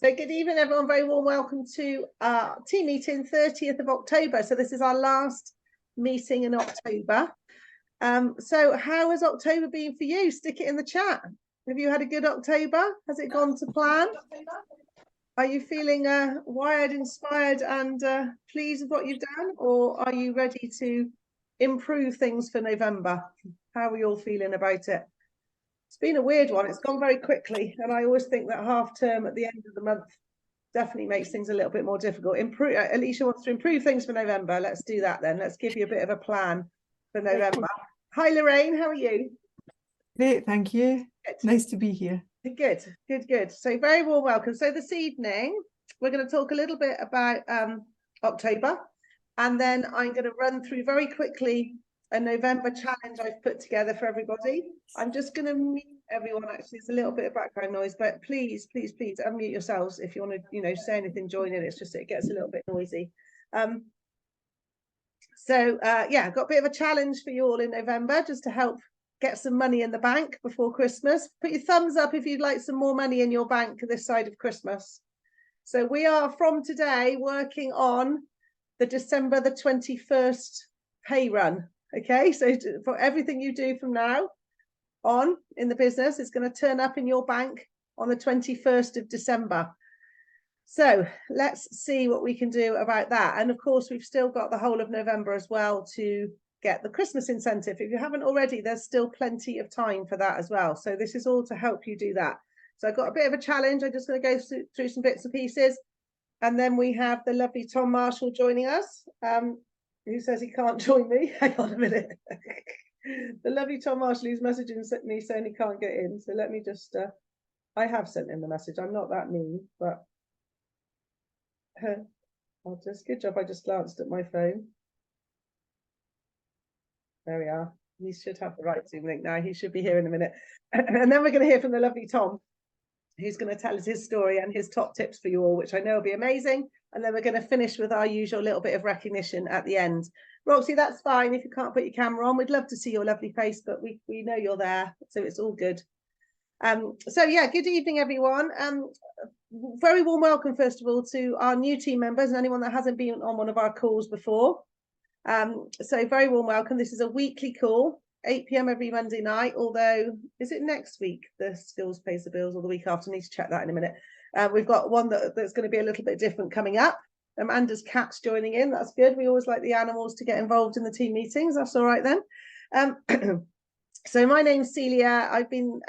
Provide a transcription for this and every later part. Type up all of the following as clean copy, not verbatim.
So good evening, everyone. Very warm welcome to our team meeting, 30th of October. So this is our last meeting in October. So how has October been for you? Stick it in the chat. Have you had a good October? Has it gone to plan? Are you feeling wired, inspired and pleased with what you've done? Or are you ready to improve things for November? How are you all feeling about it? It's been a weird one. It's gone very quickly. And I always think that half term at the end of the month definitely makes things a little bit more difficult. Alicia wants to improve things for November. Let's do that then. Let's give you a bit of a plan for November. Hi, Lorraine. How are you? Great, thank you. Good. Nice to be here. Good, good, good. So very warm welcome. So this evening, we're going to talk a little bit about October. And then I'm going to run through very quickly a November challenge I've put together for everybody. I'm just going to mute everyone. Actually, it's a little bit of background noise, but please unmute yourselves if you want to, say anything, join in. It's just it gets a little bit noisy. Yeah, I've got a bit of a challenge for you all in November, just to help get some money in the bank before Christmas. Put your thumbs up if you'd like some more money in your bank this side of Christmas. So we are from today working on the December the 21st pay run. Okay, so for everything you do from now on in the business, it's going to turn up in your bank on the 21st of December. So let's see what we can do about that. And of course, we've still got the whole of November as well to get the Christmas incentive. If you haven't already, there's still plenty of time for that as well. So this is all to help you do that. So I've got a bit of a challenge. I'm just going to go through some bits and pieces. And then we have the lovely Tom Marshall joining us. Who says he can't join me? Hang on a minute. The lovely Tom Marshall who's messaging me saying he can't get in. So let me just, I have sent him the message. I'm not that mean, but good job. I just glanced at my phone. There we are. He should have the right Zoom link now. He should be here in a minute. And then we're going to hear from the lovely Tom, who's going to tell us his story and his top tips for you all, which I know will be amazing. And then we're going to finish with our usual little bit of recognition at the end. Roxy, that's fine if you can't put your camera on. We'd love to see your lovely face, but we know you're there, so it's all good. So yeah, good evening, everyone. Very warm welcome, first of all, to our new team members and anyone that hasn't been on one of our calls before. So very warm welcome. This is a weekly call, 8 p.m. every Monday night, although, is it next week, the Skills Pays the Bills, or the week after? I need to check that in a minute. We've got one that's going to be a little bit different coming up. Amanda's cat's joining in. That's good. We always like the animals to get involved in the team meetings. That's all right then. So my name's Celia.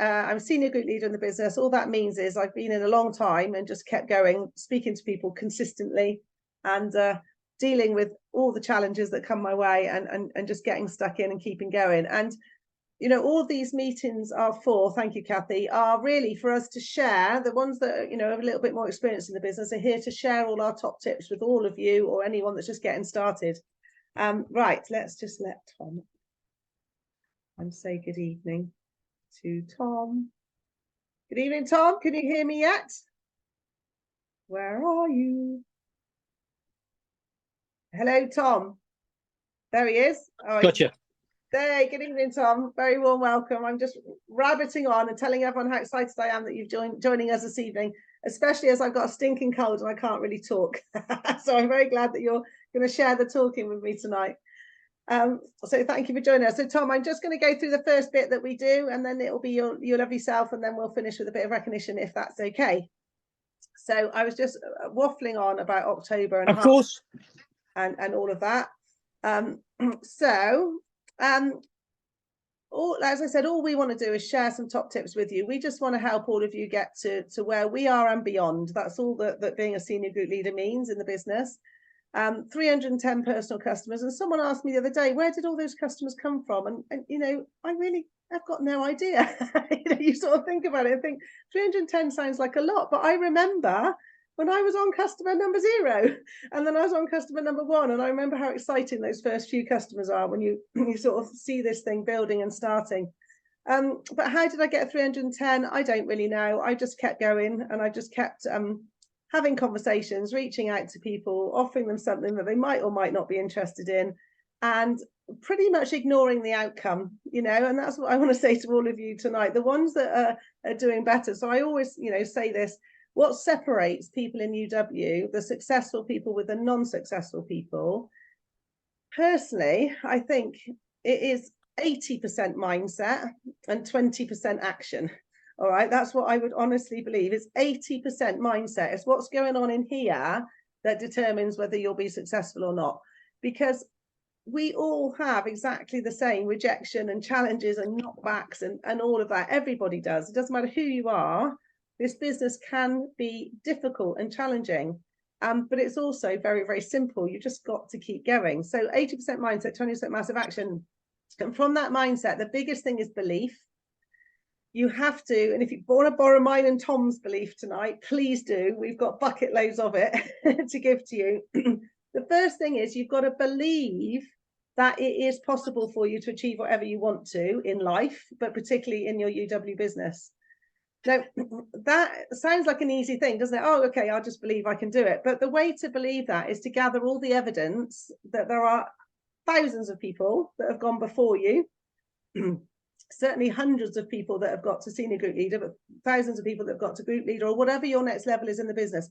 I'm senior group leader in the business. All that means is I've been in a long time and just kept going, speaking to people consistently and dealing with all the challenges that come my way and just getting stuck in and keeping going. And all these meetings are for, thank you, Kathy, are really for us to share. The ones that, have a little bit more experience in the business are here to share all our top tips with all of you or anyone that's just getting started. Right, let's just let Tom and say good evening to Tom. Good evening, Tom. Can you hear me yet? Where are you? Hello, Tom. There he is. Oh, gotcha. Hey, good evening, Tom. Very warm welcome. I'm just rabbiting on and telling everyone how excited I am that you've joining us this evening, especially as I've got a stinking cold and I can't really talk. So I'm very glad that you're going to share the talking with me tonight. So thank you for joining us. So Tom, I'm just going to go through the first bit that we do, and then it will be your lovely self, and then we'll finish with a bit of recognition if that's okay. So I was just waffling on about October and of course, and all of that. As I said, all we want to do is share some top tips with you. We just want to help all of you get to where we are and beyond. That's all that being a senior group leader means in the business. 310 personal customers, and someone asked me the other day, where did all those customers come from? And I've got no idea. You sort of think about it and think 310 sounds like a lot, but I remember when I was on customer number 0, and then I was on customer number 1, and I remember how exciting those first few customers are when you sort of see this thing building and starting. But how did I get 310? I don't really know. I just kept going, and I just kept having conversations, reaching out to people, offering them something that they might or might not be interested in, and pretty much ignoring the outcome, and that's what I want to say to all of you tonight, the ones that are doing better. So I always, say this, what separates people in UW, the successful people with the non-successful people, personally, I think it is 80% mindset and 20% action. All right, that's what I would honestly believe. It's 80% mindset. It's what's going on in here that determines whether you'll be successful or not. Because we all have exactly the same rejection and challenges and knockbacks and all of that. Everybody does. It doesn't matter who you are. This business can be difficult and challenging, but it's also very, very simple. You just got to keep going. So 80% mindset, 20% massive action. And from that mindset, the biggest thing is belief. You have to, and if you want to borrow mine and Tom's belief tonight, please do. We've got bucket loads of it to give to you. The first thing is you've got to believe that it is possible for you to achieve whatever you want to in life, but particularly in your UW business. Now, that sounds like an easy thing, doesn't it? Oh, okay, I'll just believe I can do it. But the way to believe that is to gather all the evidence that there are thousands of people that have gone before you, certainly hundreds of people that have got to senior group leader, but thousands of people that have got to group leader or whatever your next level is in the business.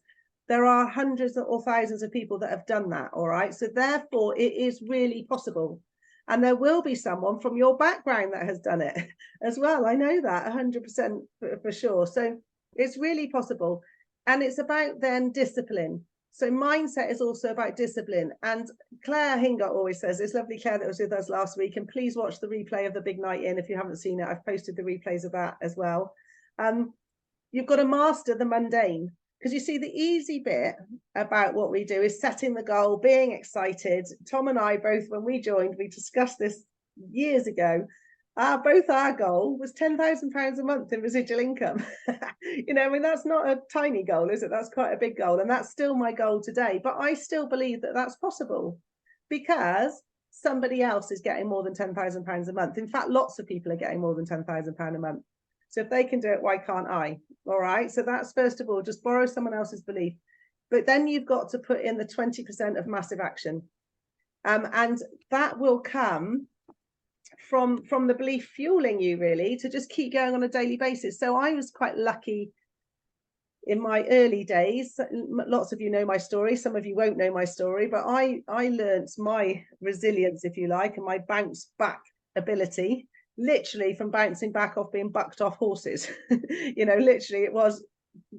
There are hundreds or thousands of people that have done that, all right? So therefore, it is really possible. And there will be someone from your background that has done it as well. I know that 100% for sure. So it's really possible. And it's about then discipline. So mindset is also about discipline. And Claire Hingott always says, it's lovely Claire that was with us last week, and please watch the replay of the big night in if you haven't seen it. I've posted the replays of that as well. You've got to master the mundane. Because you see, the easy bit about what we do is setting the goal, being excited. Tom and I both, when we joined, we discussed this years ago. Both our goal was £10,000 a month in residual income. You know, I mean, that's not a tiny goal, is it? That's quite a big goal. And that's still my goal today. But I still believe that that's possible because somebody else is getting more than £10,000 a month. In fact, lots of people are getting more than £10,000 a month. So if they can do it, why can't I? All right. So that's first of all, just borrow someone else's belief. But then you've got to put in the 20% of massive action. And that will come from the belief fueling you really to just keep going on a daily basis. So I was quite lucky in my early days. Lots of you know my story. Some of you won't know my story, but I learned my resilience, if you like, and my bounce back ability literally from bouncing back off being bucked off horses. You know, literally it was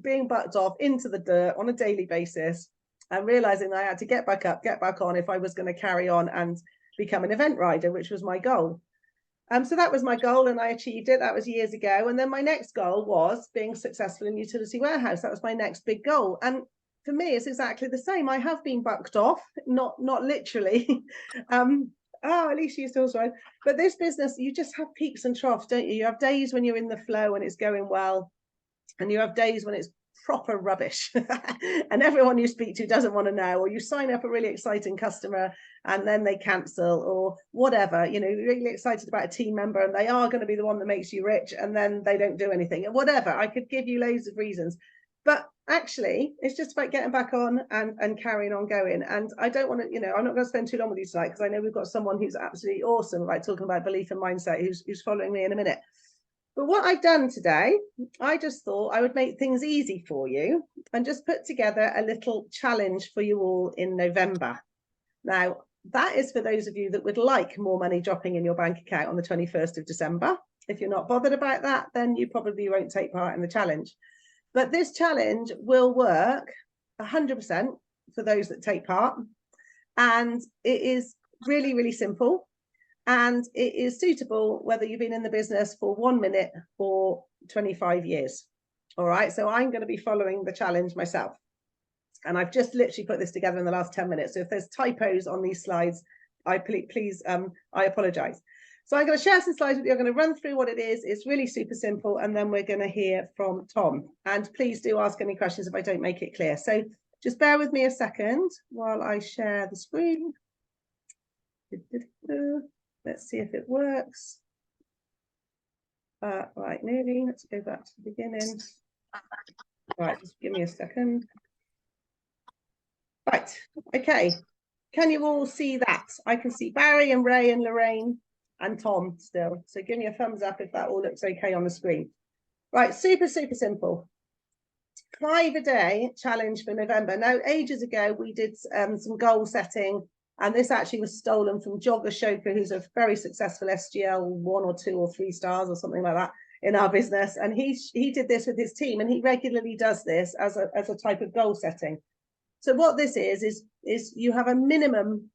being bucked off into the dirt on a daily basis and realizing I had to get back up, get back on if I was going to carry on and become an event rider, which was my goal. So that was my goal and I achieved it. That was years ago. And then my next goal was being successful in utility warehouse. That was my next big goal. And for me, it's exactly the same. I have been bucked off, not literally. Oh, at least you still trying. But this business, you just have peaks and troughs, don't you? You have days when you're in the flow and it's going well, and you have days when it's proper rubbish and everyone you speak to doesn't want to know, or you sign up a really exciting customer and then they cancel or whatever. You know, you're really excited about a team member and they are going to be the one that makes you rich and then they don't do anything, whatever. I could give you loads of reasons, but actually it's just about getting back on and carrying on going. And I don't want to, you know, I'm not going to spend too long with you tonight because I know we've got someone who's absolutely awesome, like talking about belief and mindset, who's following me in a minute. But what I've done today, I just thought I would make things easy for you and just put together a little challenge for you all in November. Now, that is for those of you that would like more money dropping in your bank account on the 21st of December. If you're not bothered about that, then you probably won't take part in the challenge. But this challenge will work 100% for those that take part. And it is really, really simple. And it is suitable whether you've been in the business for 1 minute or 25 years. All right, so I'm going to be following the challenge myself. And I've just literally put this together in the last 10 minutes. So if there's typos on these slides, I apologize. So I'm going to share some slides with you. I'm going to run through what it is. It's really super simple. And then we're going to hear from Tom. And please do ask any questions if I don't make it clear. So just bear with me a second while I share the screen. Let's see if it works. Right, nearly. Let's go back to the beginning. Right, just give me a second. Right, okay. Can you all see that? I can see Barry and Ray and Lorraine and Tom still. So give me a thumbs up if that all looks okay on the screen. Right, super, super simple. 5-a-day challenge for November. Now, ages ago, we did some goal setting, and this actually was stolen from Jogger Shoka, who's a very successful SGL 1 or 2 or 3 stars or something like that in our business. And he did this with his team, and he regularly does this as a type of goal setting. So what this is you have a minimum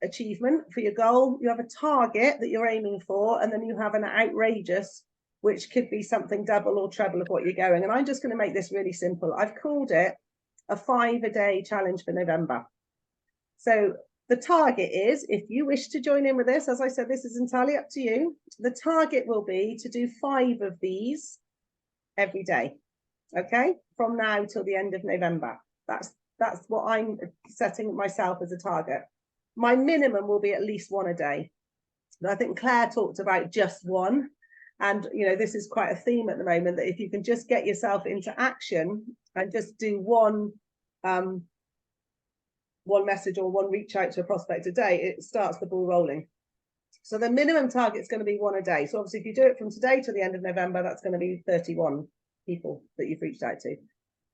achievement for your goal, you have a target that you're aiming for, and then you have an outrageous, which could be something double or treble of what you're going. And I'm just going to make this really simple. I've called it a 5-a-day challenge for November. So the target is, if you wish to join in with this, as I said, this is entirely up to you. The target will be to do 5 of these every day. Okay, from now till the end of November. That's what I'm setting myself as a target. My minimum will be at least 1 a day. And I think Claire talked about just 1. And, you know, this is quite a theme at the moment, that if you can just get yourself into action and just do one message or 1 reach out to a prospect a day, it starts the ball rolling. So the minimum target is going to be 1 a day. So obviously, if you do it from today to the end of November, that's going to be 31 people that you've reached out to.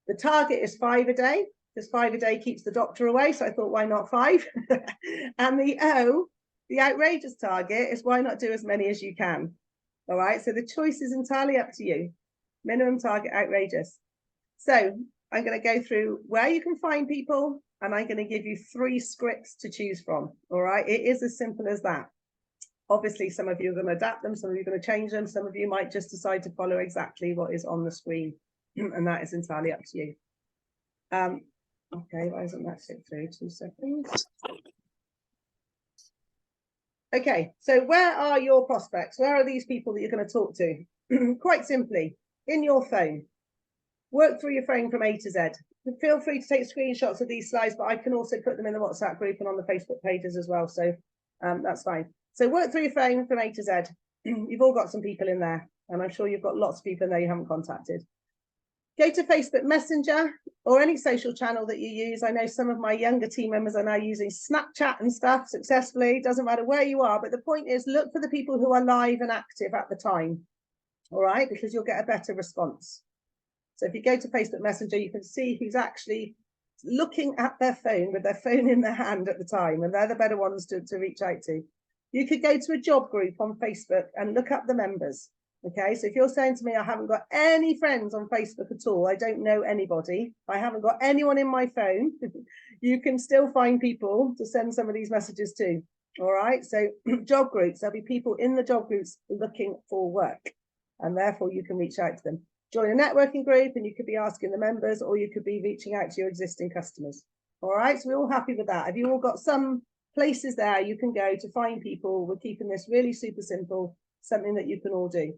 The target is 5 a day, because 5 a day keeps the doctor away. So I thought, why not 5? And the outrageous target is, why not do as many as you can? All right, so the choice is entirely up to you. Minimum target, outrageous. So I'm going to go through where you can find people, and I'm going to give you 3 scripts to choose from. All right, it is as simple as that. Obviously, some of you are going to adapt them, some of you are going to change them, some of you might just decide to follow exactly what is on the screen, and that is entirely up to you. Okay, why isn't that sit through? 2 seconds. Okay, so where are your prospects? Where are these people that you're going to talk to? Quite simply, in your phone. Work through your phone from A to Z. Feel free to take screenshots of these slides, but I can also put them in the WhatsApp group and on the Facebook pages as well, so that's fine. So work through your phone from A to Z. You've all got some people in there, and I'm sure you've got lots of people in there you haven't contacted. Go to Facebook Messenger or any social channel that you use. I know some of my younger team members are now using Snapchat and stuff successfully. Doesn't matter where you are, but the point is, look for the people who are live and active at the time. All right, because you'll get a better response. So if you go to Facebook Messenger, you can see who's actually looking at their phone with their phone in their hand at the time, and they're the better ones to reach out to. You could go to a job group on Facebook and look up the members. Okay, so if you're saying to me, I haven't got any friends on Facebook at all, I don't know anybody, I haven't got anyone in my phone, you can still find people to send some of these messages to. All right, so job groups, there'll be people in the job groups looking for work, and therefore you can reach out to them. Join a networking group and you could be asking the members, or you could be reaching out to your existing customers. All right, so we're all happy with that. Have you all got some places there you can go to find people? We're keeping this really super simple, something that you can all do.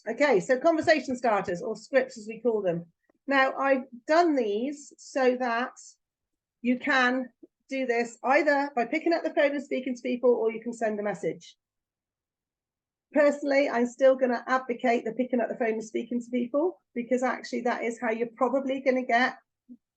Okay, so conversation starters, or scripts as we call them. Now, I've done these so that you can do this either by picking up the phone and speaking to people, or you can send a message. Personally, I'm still going to advocate the picking up the phone and speaking to people, because actually that is how you're probably going to get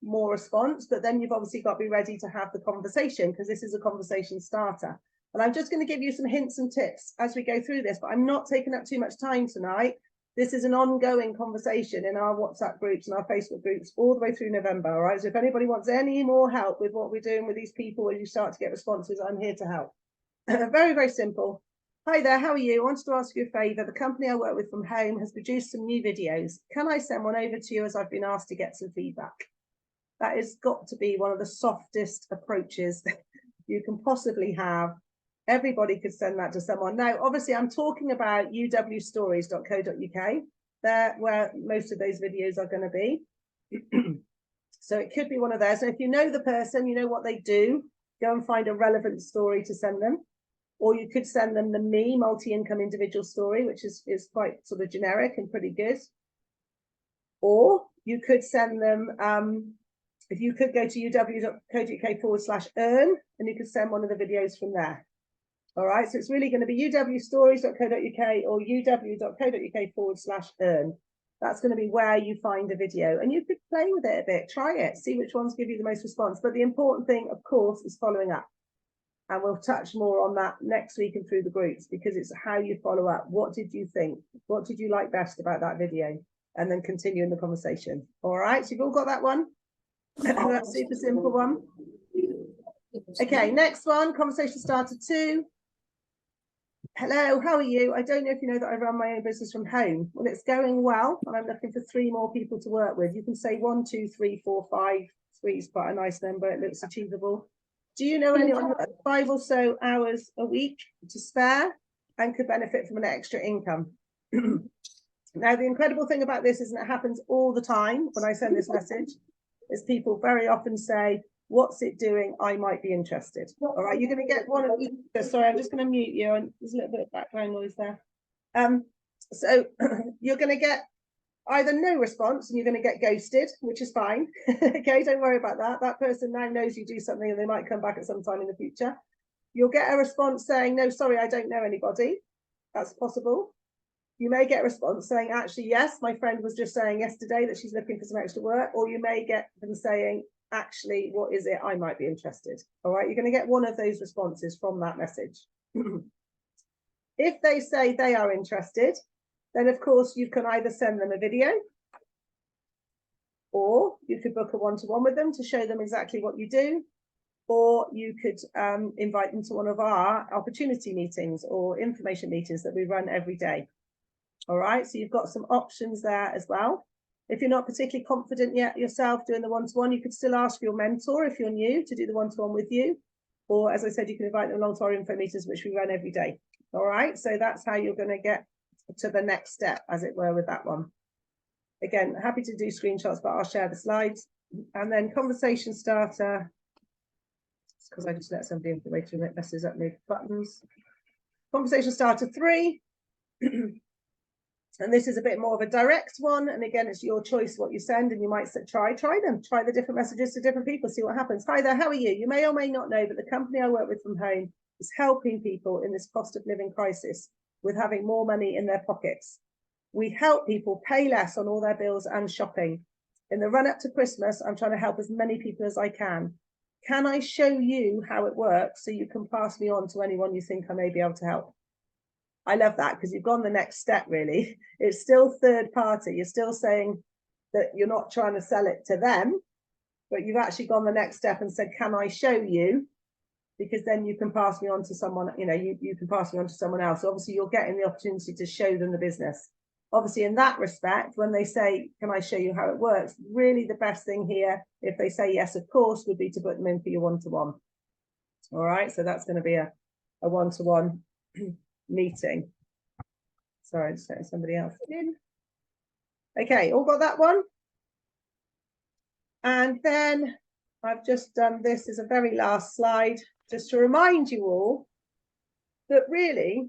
more response. But then you've obviously got to be ready to have the conversation, because this is a conversation starter. And I'm just going to give you some hints and tips as we go through this, but I'm not taking up too much time tonight. This is an ongoing conversation in our WhatsApp groups and our Facebook groups all the way through November. All right, so if anybody wants any more help with what we're doing with these people as you start to get responses, I'm here to help. Very, very simple. Hi there, how are you? I wanted to ask you a favour. The company I work with from home has produced some new videos. Can I send one over to you, as I've been asked to get some feedback? That has got to be one of the softest approaches you can possibly have. Everybody could send that to someone. Now, obviously, I'm talking about uwstories.co.uk. There, where most of those videos are going to be. So it could be one of theirs. So if you know the person, you know what they do, go and find a relevant story to send them. Or you could send them the Me multi-income individual story, which is quite sort of generic and pretty good. Or you could send them, if you could go to uw.co.uk/earn, and you could send one of the videos from there. All right, so it's really going to be uwstories.co.uk or uw.co.uk/earn. That's going to be where you find a video, and you could play with it a bit, try it, see which ones give you the most response. But the important thing, of course, is following up. And we'll touch more on that next week and through the groups, because it's how you follow up. What did you think? What did you like best about that video? and then continue in the conversation. All right, so you've all got that one. That's super simple one. Okay, next one, conversation starter 2. Hello, how are you? I don't know if you know that I run my own business from home. Well, it's going well, and I'm looking for 3 more people to work with. You can say 1, 2, 3, 4, 5. 3 is quite a nice number. It looks achievable. Do you know anyone who has 5 or so hours a week to spare and could benefit from an extra income? Now, the incredible thing about this is, and it happens all the time when I send this message, is people very often say, what's it doing? I might be interested. All right, you're going to get one of each. Sorry, I'm just going to mute you, and there's a little bit of background noise there. So you're going to get either no response and you're going to get ghosted, which is fine. Okay, don't worry about that. That person now knows you do something and they might come back at some time in the future. You'll get a response saying, no, sorry, I don't know anybody. That's possible. You may get a response saying, actually, yes, my friend was just saying yesterday that she's looking for some extra work. Or you may get them saying, actually, what is it? I might be interested. All right, you're going to get one of those responses from that message. If they say they are interested, then of course you can either send them a video, or you could book a one-to-one with them to show them exactly what you do, or you could invite them to one of our opportunity meetings or information meetings that we run every day. All right, so you've got some options there as well. If you're not particularly confident yet yourself doing the one-to-one, you could still ask your mentor, if you're new, to do the one-to-one with you. Or as I said, you can invite them along to our info meetings, which we run every day. All right, so that's how you're going to get to the next step, as it were, with that one. Again, happy to do screenshots, but I'll share the slides. And then conversation starter, because I just let somebody in the way through, it messes up my buttons. Conversation starter 3. And this is a bit more of a direct one. And again, it's your choice what you send, and you might say, try them, try the different messages to different people, see what happens. Hi there, how are you? You may or may not know that the company I work with from home is helping people in this cost of living crisis with having more money in their pockets. We help people pay less on all their bills and shopping. In the run up to Christmas, I'm trying to help as many people as I can. Can I show you how it works so you can pass me on to anyone you think I may be able to help? I love that, because you've gone the next step, really. It's still third party. You're still saying that you're not trying to sell it to them, but you've actually gone the next step and said, can I show you? Because then you can pass me on to someone, you know, you can pass me on to someone else. So obviously you're getting the opportunity to show them the business. Obviously in that respect, when they say, can I show you how it works? Really the best thing here, if they say yes, of course, would be to put them in for your one-to-one. All right, so that's going to be a one-to-one meeting. Sorry, just letting somebody else in. Okay, all got that one? And then I've just done this as a very last slide, just to remind you all that really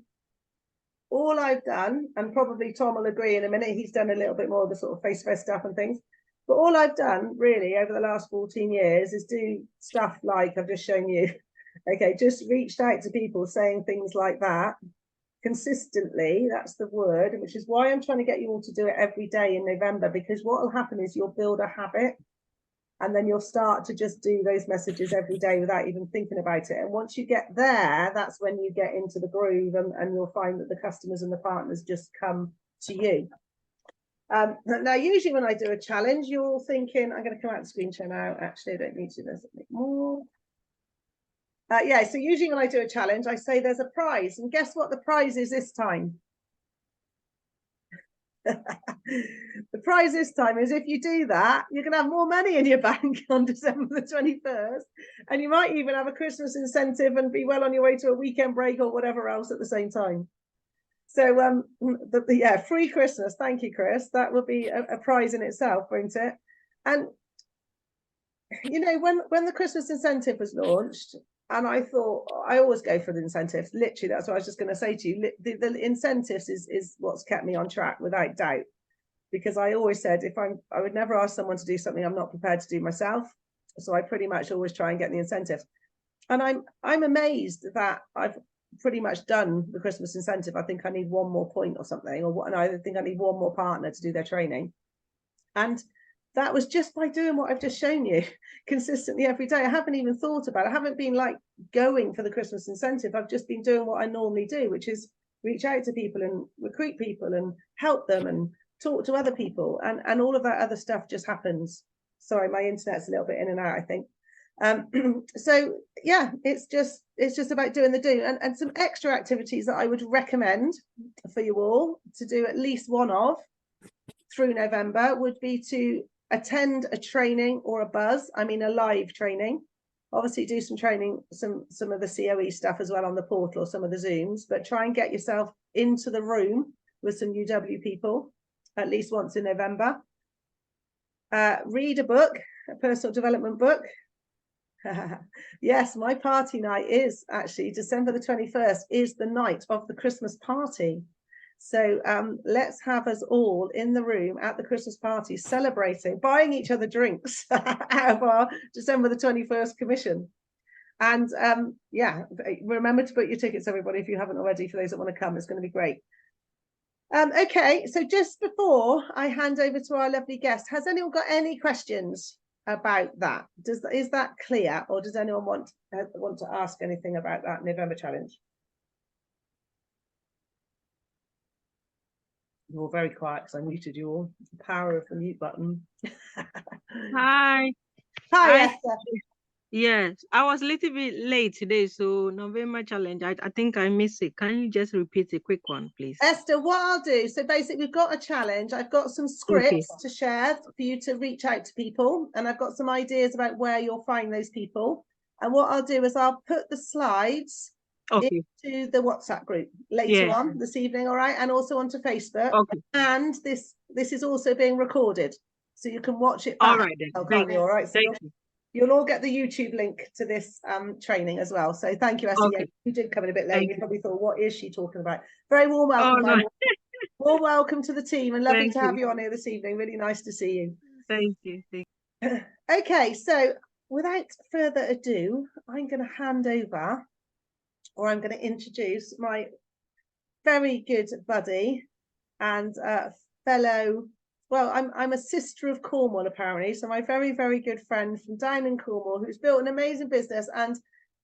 all I've done, and probably Tom will agree in a minute, he's done a little bit more of the sort of face-to-face stuff and things, but all I've done really over the last 14 years is do stuff like I've just shown you. Okay, just reached out to people saying things like that consistently. That's the word, which is why I'm trying to get you all to do it every day in November, because what will happen is you'll build a habit, and then you'll start to just do those messages every day without even thinking about it. And once you get there, that's when you get into the groove, and you'll find that the customers and the partners just come to you. Now, usually when I do a challenge, you're all thinking, I'm going to come out of the screen share now. Actually, I don't need to, there's a bit more. Yeah, so usually when I do a challenge, I say there's a prize. And guess what the prize is this time? The prize this time is, if you do that, you're going to have more money in your bank on December the 21st. And you might even have a Christmas incentive and be well on your way to a weekend break or whatever else at the same time. So yeah, free Christmas. Thank you, Chris. That will be a prize in itself, won't it? And you know, when the Christmas incentive was launched, and I thought, I always go for the incentives. Literally, that's what I was just going to say to you. The incentives is what's kept me on track, without doubt. Because I always said, I would never ask someone to do something I'm not prepared to do myself. So I pretty much always try and get the incentives. And I'm amazed that I've pretty much done the Christmas incentive. I think I need one more point or something, and I think I need one more partner to do their training. And that was just by doing what I've just shown you consistently every day. I haven't even thought about it. I haven't been like going for the Christmas incentive. I've just been doing what I normally do, which is reach out to people and recruit people and help them and talk to other people, and all of that other stuff just happens. Sorry, my internet's a little bit in and out, I think. So yeah, it's just about doing the do, and some extra activities that I would recommend for you all to do at least one of through November would be to attend a training or a buzz. I mean, a live training. Obviously do some training, some of the COE stuff as well on the portal, some of the Zooms, but try and get yourself into the room with some UW people at least once in November. Read a book, a personal development book. Yes, my party night is actually December the 21st is the night of the Christmas party. So let's have us all in the room at the Christmas party celebrating, buying each other drinks out of our December the 21st commission. And yeah, remember to book your tickets, everybody, if you haven't already, for those that want to come. It's going to be great. Okay, so just before I hand over to our lovely guest, has anyone got any questions about that? Is that clear, or does anyone want to ask anything about that November challenge? You're all very quiet because I muted you all. The power of the mute button. Hi. Hi, Esther. Yes, I was a little bit late today, so November challenge. I think I missed it. Can you just repeat a quick one, please? Esther, what I'll do, so basically we've got a challenge. I've got some scripts to share for you to reach out to people, and I've got some ideas about where you'll find those people. And what I'll do is I'll put the slides into the WhatsApp group later on this evening, all right, and also onto Facebook. And this is also being recorded, so you can watch it back. All right, then. Can't you? All right, so Thank you. You'll all get the YouTube link to this training as well. So thank you, Esther. Yeah, you did come in a bit late. You probably thought, what is she talking about? Very warm welcome. Oh, no. Warm welcome to the team, and lovely to have you on here this evening. Really nice to see you. Thank you. Okay, so without further ado, I'm going to hand over, or I'm going to introduce my very good buddy and fellow. Well, I'm a sister of Cornwall, apparently. So my very, very good friend from down in Cornwall, who's built an amazing business and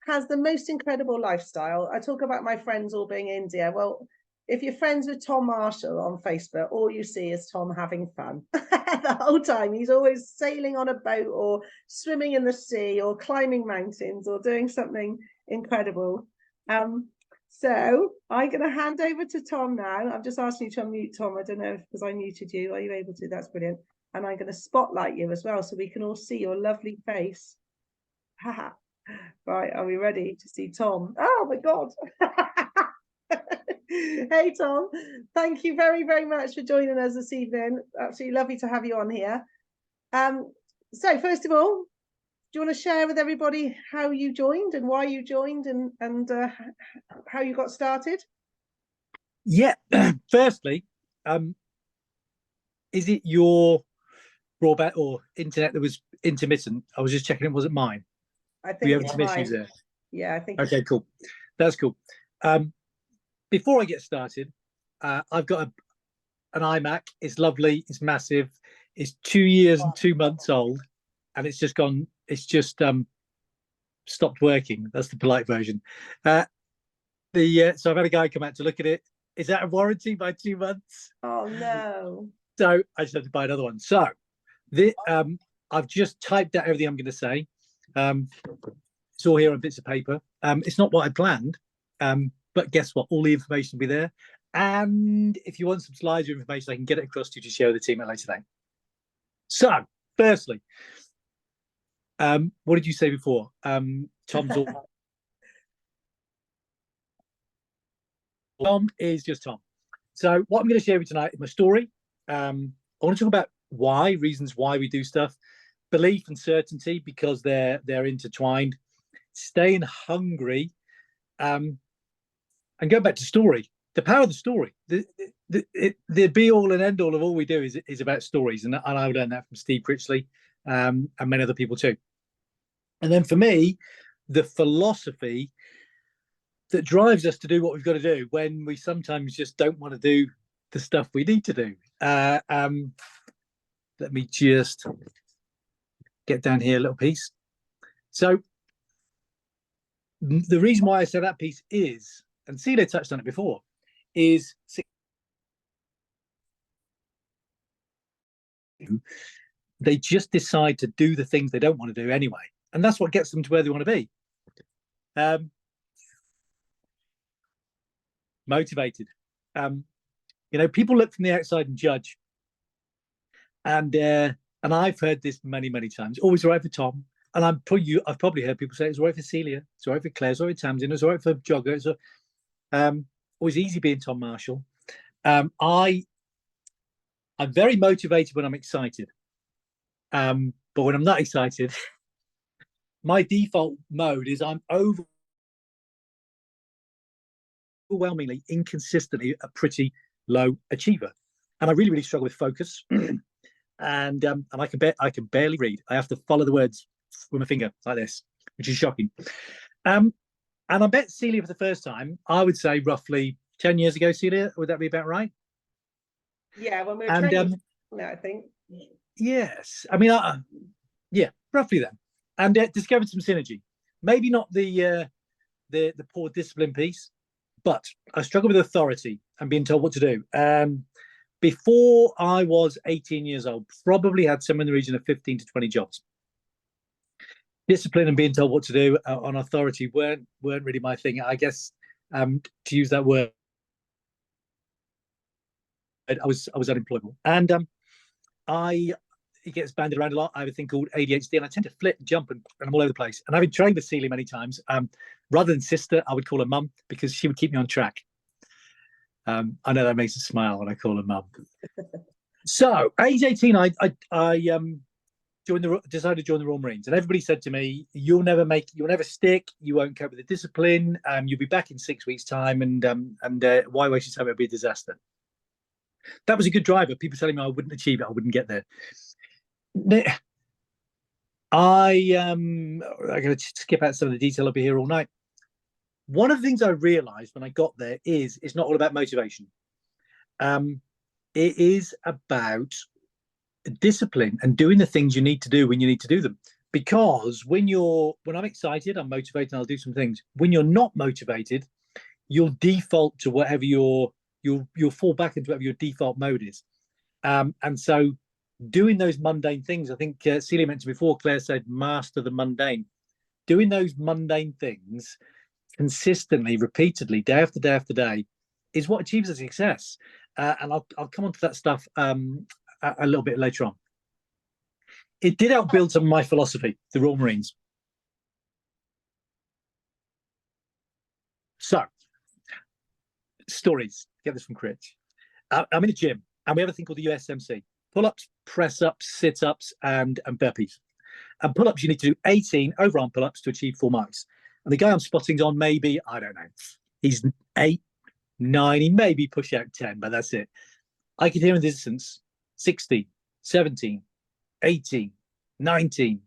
has the most incredible lifestyle. I talk about my friends all being India. Well, if you're friends with Tom Marshall on Facebook, all you see is Tom having fun the whole time. He's always sailing on a boat or swimming in the sea or climbing mountains or doing something incredible. So I'm going to hand over to Tom now. I've just asked you to unmute, Tom. I don't know if because I muted you. Are you able to? That's brilliant. And I'm going to spotlight you as well so we can all see your lovely face. Right, are we ready to see Tom? Oh my God. Hey, Tom. Thank you very, very much for joining us this evening. Absolutely lovely to have you on here. So first of all, do you want to share with everybody how you joined and why you joined and how you got started? Yeah. Firstly, is it your broadband or internet that was intermittent? I was just checking it wasn't mine. I think we have some issues there. Yeah, I think. Okay, cool. That's cool. Before I get started, I've got an iMac. It's lovely. It's massive. It's 2 years and 2 months old, and it's just gone. It's just stopped working. That's the polite version. So I've had a guy come out to look at it. Is that a warranty by 2 months? Oh no. So I just have to buy another one. So I've just typed out everything I'm going to say. It's all here on bits of paper. It's not what I planned, but guess what? All the information will be there. And if you want some slides or information, I can get it across to you to share with the team at a later date. So, firstly, what did you say before? Tom's all. Tom is just Tom. So what I'm going to share with you tonight is my story. I want to talk about reasons why we do stuff, belief and certainty because they're intertwined, staying hungry, and go back to story. The power of the story. The be all and end all of all we do is about stories, and I learned that from Steve Critchley and many other people too. And then for me, the philosophy that drives us to do what we've got to do when we sometimes just don't want to do the stuff we need to do. Let me just get down here a little piece. So the reason why I say that piece is, and Celia touched on it before, is they just decide to do the things they don't want to do anyway. And that's what gets them to where they want to be. Motivated. People look from the outside and judge. And I've heard this many, many times. Always right for Tom. And I've probably heard people say it's all right for Celia, it's all right for Claire, it's all right for Tamsin, it's all right for Jogger. It's always easy being Tom Marshall. I'm very motivated when I'm excited. But when I'm not excited, my default mode is I'm overwhelmingly, inconsistently a pretty low achiever. And I really, really struggle with focus. And I can barely read. I have to follow the words with my finger like this, which is shocking. And I bet Celia for the first time, I would say roughly 10 years ago, Celia, would that be about right? Yeah, when we were training, I think. Yes. I mean, yeah, roughly then. And discovered some synergy. Maybe not the poor discipline piece, but I struggle with authority and being told what to do. Before I was 18 years old, probably had somewhere in the region of 15 to 20 jobs. Discipline and being told what to do on authority weren't really my thing. I guess to use that word, I was unemployable, and it gets banded around a lot. I have a thing called ADHD, and I tend to flip, jump, and I'm all over the place. And I've been trained with Celia many times. Rather than sister, I would call her mum because she would keep me on track. I know that makes her smile when I call her mum. So, age 18, I decided to join the Royal Marines, and everybody said to me, "You'll never stick. You won't cope with the discipline. You'll be back in 6 weeks' time, and why waste your time? It'll be a disaster." That was a good driver. People telling me I wouldn't achieve it, I wouldn't get there. I'm going to skip out some of the detail. I'll be here all night. One of the things I realized when I got there is it's not all about motivation. It is about discipline and doing the things you need to do when you need to do them. Because when I'm excited, I'm motivated, and I'll do some things. When you're not motivated, you'll default to whatever you'll fall back into whatever your default mode is. And so doing those mundane things, I think Celia mentioned before, Claire said, master the mundane. Doing those mundane things consistently, repeatedly, day after day after day, is what achieves a success. And I'll come on to that stuff a little bit later on. It did help build some of my philosophy, the Royal Marines. So, stories. Get this from Critch. I'm in a gym, and we have a thing called the USMC. Pull-ups, press-ups, sit-ups, and burpees. And pull-ups, you need to do 18 overarm pull-ups to achieve 4 marks. And the guy I'm spotting's on maybe, I don't know, he's 8, 9, he maybe push out 10, but that's it. I could hear in the distance 16, 17, 18, 19,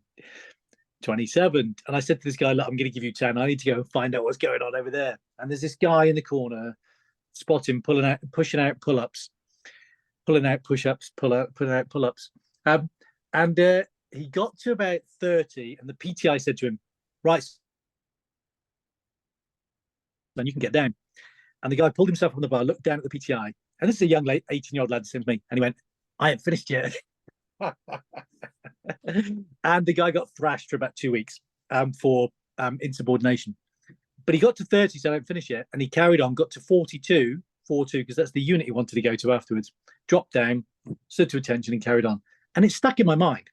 27. And I said to this guy, look, I'm going to give you 10. I need to go and find out what's going on over there. And there's this guy in the corner, spot him, pushing out pull-ups, pulling out push-ups, pulling out pull-ups. And he got to about 30, and the PTI said to him, right, then you can get down. And the guy pulled himself from the bar, looked down at the PTI, and this is a young 18-year-old lad, same as me, and he went, I ain't finished yet. And the guy got thrashed for about 2 weeks for insubordination. But he got to 30, so I don't finish yet, and he carried on, got to 42, because that's the unit he wanted to go to afterwards, dropped down, stood to attention, and carried on. And it stuck in my mind.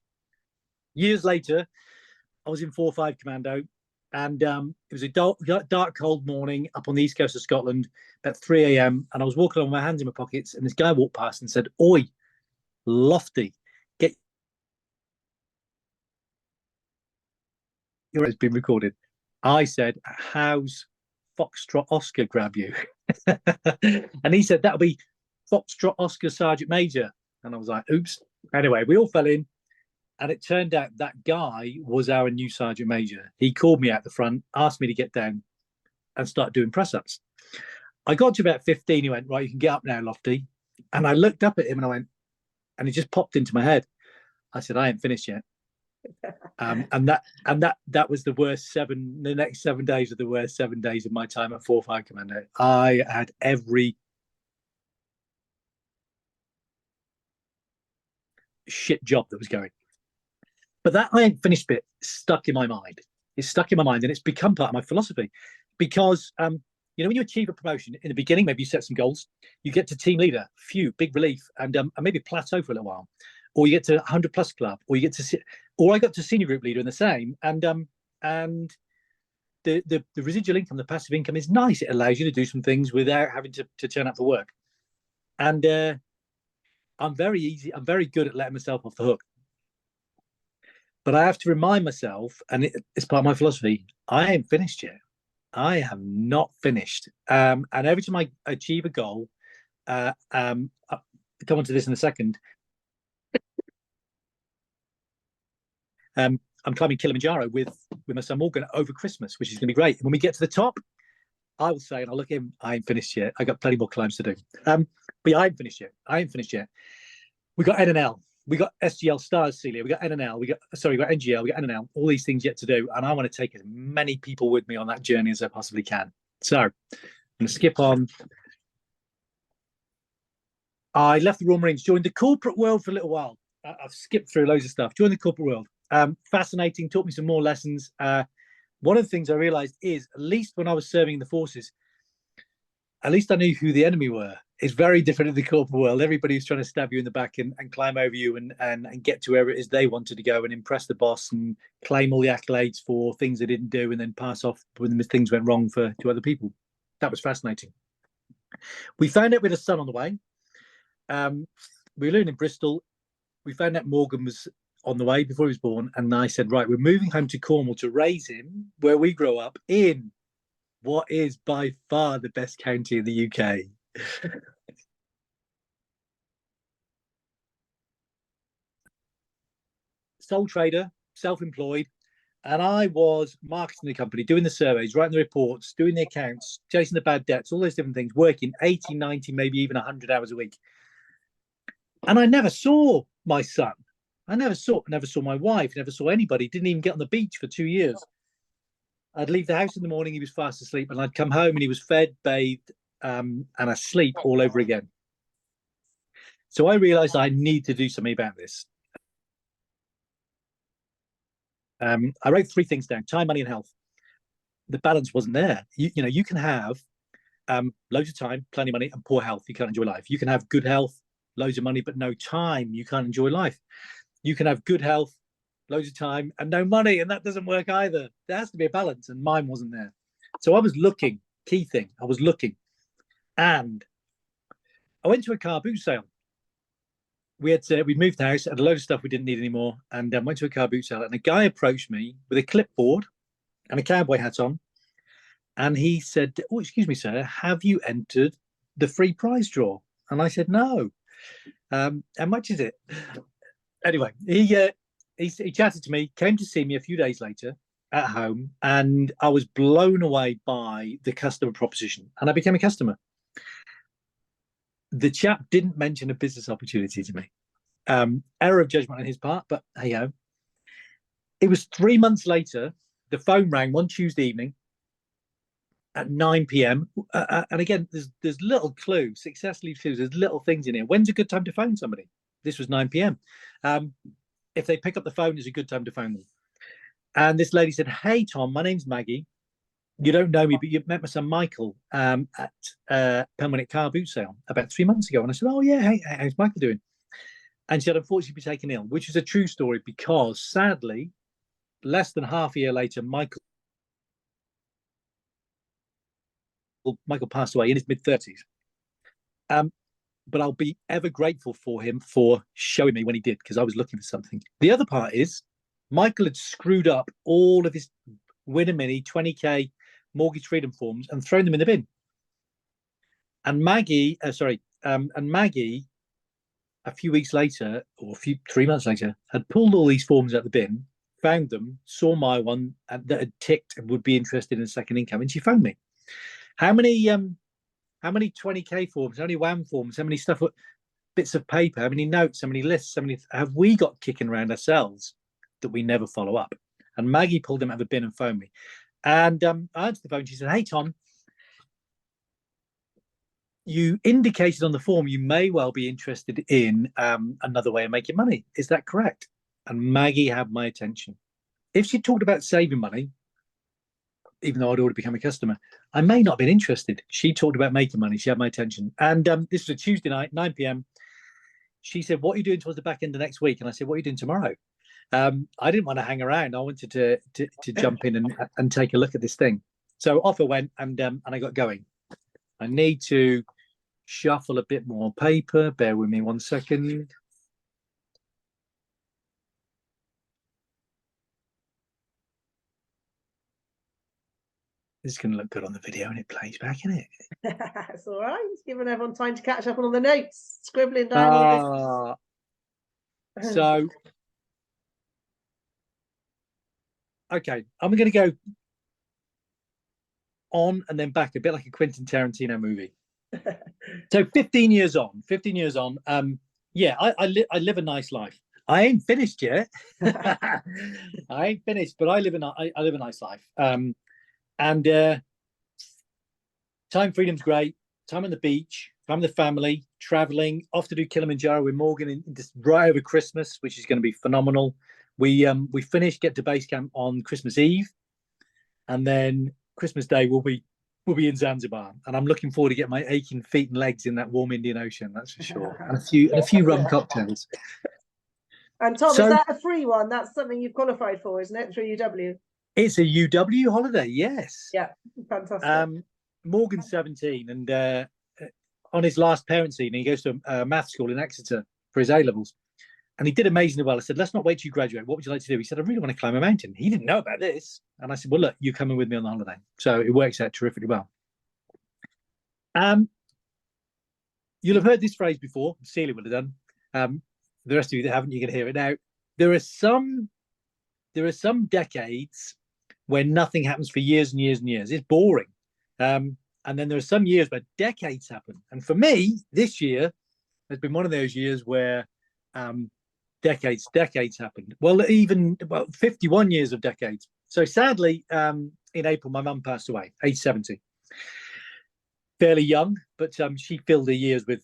Years later, I was in 4-5 Commando, and it was a dark, cold morning up on the east coast of Scotland, about 3 a.m., and I was walking along with my hands in my pockets, and this guy walked past and said, Oi, Lofty, get your... It's been recorded. I said, how's Foxtrot Oscar grab you? And he said, that'll be Foxtrot Oscar Sergeant Major. And I was like, oops. Anyway, we all fell in. And it turned out that guy was our new Sergeant Major. He called me out the front, asked me to get down and start doing press-ups. I got to about 15. He went, right, you can get up now, Lofty. And I looked up at him and I went, and it just popped into my head. I said, I ain't finished yet. And that was the worst the next 7 days were the worst 7 days of my time at 4-5 Commando. I had shit job that was going. But that I ain't finished bit stuck in my mind. It's stuck in my mind, and it's become part of my philosophy. Because you know, when you achieve a promotion in the beginning, maybe you set some goals, you get to team leader, phew, big relief, and maybe plateau for a little while, or you get to 100+ club, or you get to, or I got to senior group leader in the same, and the residual income, the passive income is nice. It allows you to do some things without having to turn up for work. And I'm very good at letting myself off the hook. But I have to remind myself, and it's part of my philosophy, I ain't finished yet. I have not finished. And every time I achieve a goal, I'll come on to this in a second. I'm climbing Kilimanjaro with my son Morgan over Christmas, which is going to be great. And when we get to the top, I will say, and I'll look at him, I ain't finished yet. I got plenty more climbs to do. But yeah, I ain't finished yet. We got NNL. We got SGL stars, Celia. We got NNL. We got NGL. We got NNL. All these things yet to do, and I want to take as many people with me on that journey as I possibly can. So I'm going to skip on. I left the Royal Marines, joined the corporate world for a little while. I've skipped through loads of stuff. Joined the corporate world. Fascinating. Taught me some more lessons. One of the things I realised is, at least when I was serving in the forces, at least I knew who the enemy were. It's very different in the corporate world. Everybody's trying to stab you in the back and climb over you and get to wherever it is they wanted to go and impress the boss and claim all the accolades for things they didn't do and then pass off when things went wrong to other people. That was fascinating. We found out we had a son on the way. We were living in Bristol. We found out Morgan was on the way before he was born. And I said, right, we're moving home to Cornwall to raise him where we grow up in what is by far the best county in the UK. Sole trader, self-employed, and I was marketing the company, doing the surveys, writing the reports, doing the accounts, chasing the bad debts, all those different things, working 80, 90, maybe even 100 hours a week. And I never saw my son. I never saw my wife, never saw anybody, didn't even get on the beach for 2 years. I'd leave the house in the morning, he was fast asleep, and I'd come home and he was fed, bathed, and asleep all over again. So I realized I need to do something about this. I wrote 3 things down: time, money, and health. The balance wasn't there. You know, you can have loads of time, plenty of money, and poor health. You can't enjoy life. You can have good health, loads of money, but no time. You can't enjoy life. You can have good health, loads of time, and no money, and that doesn't work either. There has to be a balance, and mine wasn't there. So I was looking. Key thing, I was looking, and I went to a car boot sale. We moved house, had a load of stuff we didn't need anymore, and went to a car boot sale. And a guy approached me with a clipboard and a cowboy hat on, and he said, "Oh, excuse me, sir, have you entered the free prize draw?" And I said, "No." How much is it? Anyway, he chatted to me, came to see me a few days later at home, and I was blown away by the customer proposition, and I became a customer. The chap didn't mention a business opportunity to me. Error of judgment on his part, but hey ho. It was 3 months later, the phone rang one Tuesday evening at 9 p.m. And again, there's little clues, success leaves clues, there's little things in here. When's a good time to phone somebody? This was 9 p.m. If they pick up the phone, it's a good time to phone them. And this lady said, "Hey, Tom, my name's Maggie. You don't know me, but you've met my son Michael at Penwinnick car boot sale about 3 months ago." And I said, "Oh yeah, hey, how's Michael doing?" And she had unfortunately been taken ill, which is a true story, because sadly, less than half a year later, Michael passed away in his mid-30s. But I'll be ever grateful for him for showing me when he did, because I was looking for something. The other part is, Michael had screwed up all of his Win a Mini 20k mortgage freedom forms and thrown them in the bin. And Maggie, a few weeks later, or 3 months later, had pulled all these forms out of the bin, found them, saw my one that had ticked and would be interested in second income, and she phoned me. How many 20k forms, how many WAM forms, how many stuff, bits of paper, how many notes, how many lists, how many have we got kicking around ourselves that we never follow up? And Maggie pulled them out of the bin and phoned me. And I answered the phone. She said, "Hey, Tom, you indicated on the form you may well be interested in another way of making money. Is that correct? And Maggie had my attention. If she talked about saving money, even though I'd already become a customer, I may not have been interested. She talked about making money. She had my attention. And this was a Tuesday night, 9 p.m. She said, what are you doing towards the back end of next week? And I said, what are you doing tomorrow? I didn't want to hang around. I wanted to jump in and take a look at this thing. So off I went, and I got going. I need to shuffle a bit more paper. Bear with me 1 second. This is going to look good on the video, and it plays back, isn't it? It's all right. It's giving everyone time to catch up on all the notes, scribbling down all this. So, okay, I'm going to go on and then back, a bit like a Quentin Tarantino movie. So 15 years on, yeah, I live a nice life. I ain't finished yet. I ain't finished, but I live a nice life. And time freedom's great. Time on the beach, time with the family, traveling, off to do Kilimanjaro with Morgan just right over Christmas, which is going to be phenomenal. We finish, get to base camp on Christmas Eve, and then Christmas Day we'll be in Zanzibar, and I'm looking forward to get my aching feet and legs in that warm Indian Ocean. That's for sure, and a few rum cocktails. And Tom, is that a free one? That's something you've qualified for, isn't it? Through UW. It's a UW holiday, yes. Yeah, fantastic. Morgan's 17, and on his last parents' evening, he goes to a math school in Exeter for his A-levels. And he did amazingly well. I said, let's not wait till you graduate. What would you like to do? He said, I really want to climb a mountain. He didn't know about this. And I said, well, look, you're coming with me on the holiday. So it works out terrifically well. You'll have heard this phrase before. Celia would have done. The rest of you that haven't, you're going to hear it now. There are some decades where nothing happens for years and years and years. It's boring. And then there are some years where decades happen. And for me, this year has been one of those years where decades happened. Well, 51 years of decades. So sadly, in April, my mum passed away, age 70. Fairly young, but she filled her years with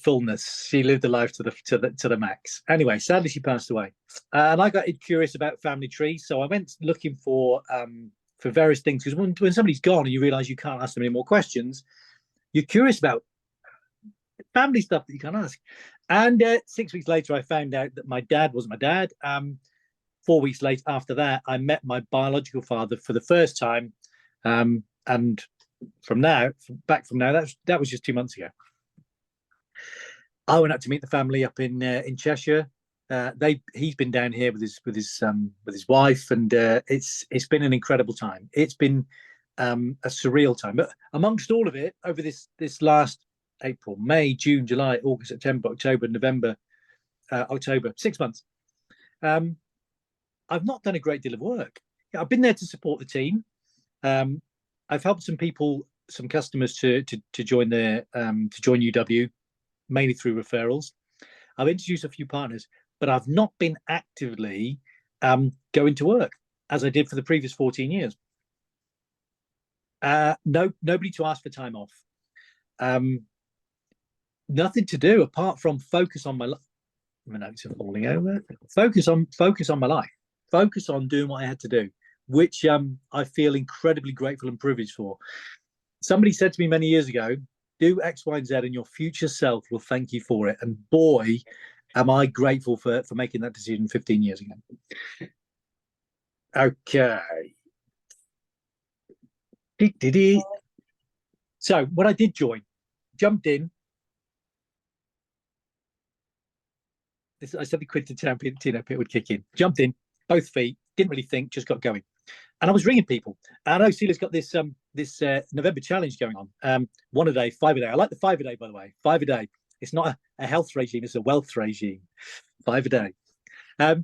fullness. She lived a life to the max. Anyway, sadly, she passed away, and I got curious about family trees, so I went looking for various things, because when somebody's gone and you realise you can't ask them any more questions, you're curious about family stuff that you can't ask. And 6 weeks later, I found out that my dad wasn't my dad. 4 weeks later, after that, I met my biological father for the first time, and from now, that was just 2 months ago. I went up to meet the family up in Cheshire. He's been down here with his wife, and it's been an incredible time. It's been a surreal time. But amongst all of it, over this last April, May, June, July, August, September, October, November, October, 6 months, I've not done a great deal of work. I've been there to support the team. I've helped some customers to join UW, mainly through referrals. I've introduced a few partners, but I've not been actively going to work as I did for the previous 14 years. Nobody to ask for time off. Nothing to do apart from focus on my life. My notes are falling over. Focus on my life. Focus on doing what I had to do, which I feel incredibly grateful and privileged for. Somebody said to me many years ago, do X, Y, and Z, and your future self will thank you for it. And boy, am I grateful for making that decision 15 years ago. Okay. So when I did join, jumped in. I said the Quentin Tarantino bit would kick in. Jumped in, both feet, didn't really think, just got going. And I was ringing people. And I know Celia's got this November challenge going on. 1 a day, 5 a day. I like the 5 a day, by the way. 5 a day. It's not a health regime, it's a wealth regime. 5 a day. I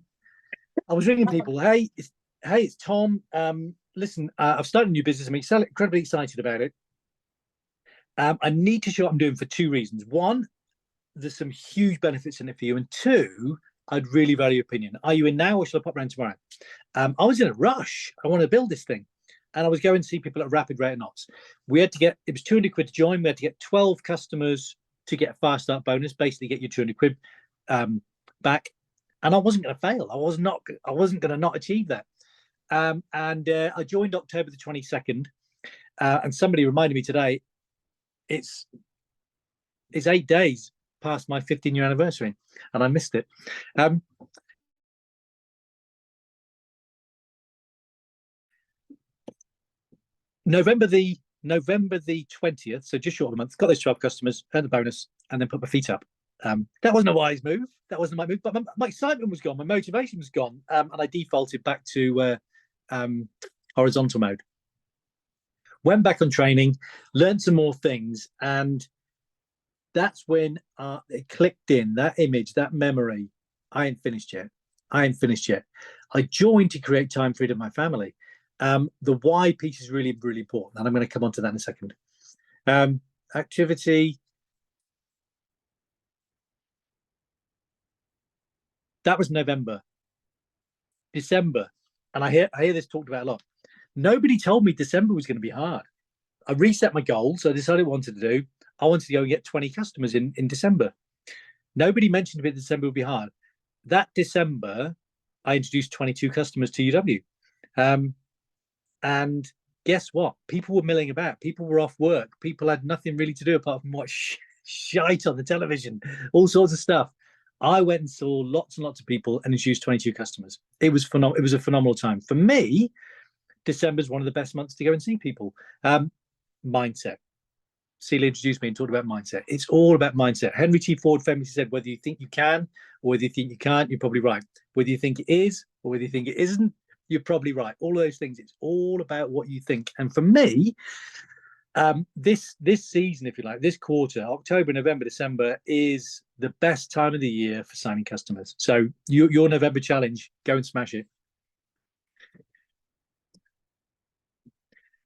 was ringing people. Hey, it's Tom. Listen, I've started a new business. I'm incredibly excited about it. I need to show what I'm doing for 2 reasons. 1, there's some huge benefits in it for you. And 2, I'd really value your opinion. Are you in now, or shall I pop around tomorrow? I was in a rush. I want to build this thing. and I was going to see people at a rapid rate of knots. We had to get, it was 200 quid to join. We had to get 12 customers to get a fast start bonus, basically get your 200 quid back. And I wasn't going to fail. I wasn't going to not achieve that. I joined October the 22nd, and somebody reminded me today, it's 8 days past my 15-year anniversary, and I missed it. November the 20th, so just short of a month, got those 12 customers, earned the bonus, and then put my feet up. That wasn't a wise move. That wasn't my move, but my excitement was gone. My motivation was gone, and I defaulted back to horizontal mode. Went back on training, learned some more things, and that's when it clicked in, that image, that memory. I ain't finished yet. I joined to create time freedom for my family. The why piece is really, really important, and I'm going to come on to that in a second. Activity. That was November. December, and I hear this talked about a lot. Nobody told me December was going to be hard. I reset my goals. I decided what I wanted to do. I wanted to go and get 20 customers in December. Nobody mentioned that December would be hard. That December, I introduced 22 customers to UW. And guess what? People were milling about. People were off work. People had nothing really to do apart from watch shite on the television, all sorts of stuff. I went and saw lots and lots of people and introduced 22 customers. It was phenomenal. It was a phenomenal time. For me, December is one of the best months to go and see people. Mindset. Celia introduced me and talked about mindset. It's all about mindset. Henry T. Ford famously said, whether you think you can or whether you think you can't, you're probably right. Whether you think it is or whether you think it isn't, you're probably right. All of those things, it's all about what you think. And for me, this season, if you like, this quarter, October, November, December, is the best time of the year for signing customers. So your November challenge, go and smash it.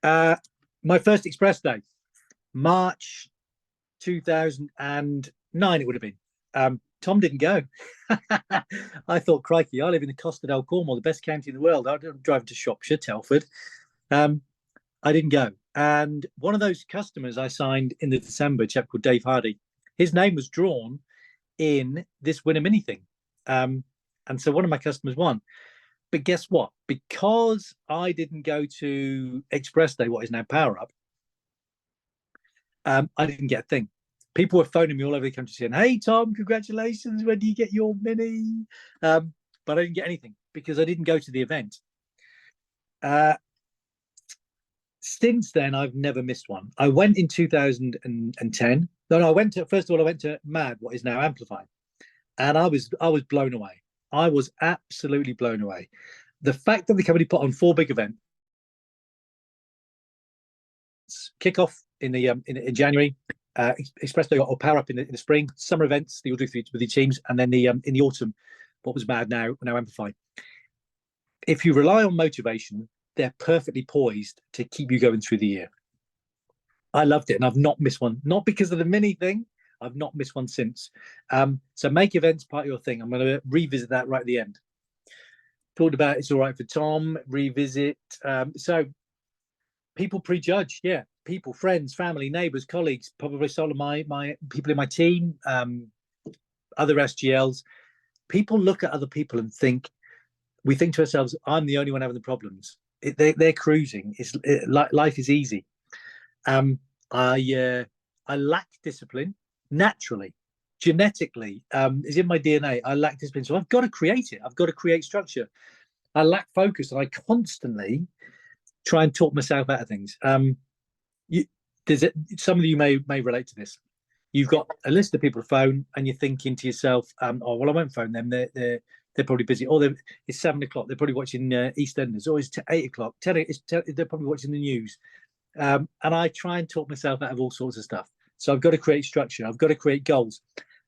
My first Express Day, March 2009, it would have been. Tom didn't go. I thought, crikey, I live in the Costa del Cornwall, the best county in the world. I'm driving to Shropshire, Telford. I didn't go. And one of those customers I signed in the December, a chap called Dave Hardy, his name was drawn in this Win a Mini thing. And so one of my customers won. But guess what? Because I didn't go to Express Day, what is now Power Up, I didn't get a thing. People were phoning me all over the country saying, hey, Tom, congratulations. When do you get your Mini? But I didn't get anything because I didn't go to the event. Since then, I've never missed one. I went in 2010. No, I went to MAD, what is now Amplify. And I was blown away. I was absolutely blown away. The fact that the company put on 4 big events, kickoff in January, Express Day or Power Up in the spring, summer events that you'll do with your teams, and then in the autumn, what was MAD now Amplify. If you rely on motivation, they're perfectly poised to keep you going through the year. I loved it, and I've not missed one. Not because of the Mini thing. I've not missed one since. So make events part of your thing. I'm going to revisit that right at the end. Talked about it's all right for Tom. Revisit. So people prejudge. Yeah, people, friends, family, neighbours, colleagues, probably some of my people in my team, other SGLs. People look at other people and think. We think to ourselves, I'm the only one having the problems. They're cruising. Life is easy. I lack discipline naturally, genetically. Is in my DNA. I lack discipline, so I've got to create it. I've got to create structure. I lack focus, and I constantly try and talk myself out of things. Some of you may relate to this. You've got a list of people to phone, and you're thinking to yourself, "Oh well, I won't phone them. They're probably busy. Or it's 7 o'clock. They're probably watching EastEnders. Or it's 8 o'clock. They're probably watching the news." And I try and talk myself out of all sorts of stuff. So I've got to create structure. I've got to create goals,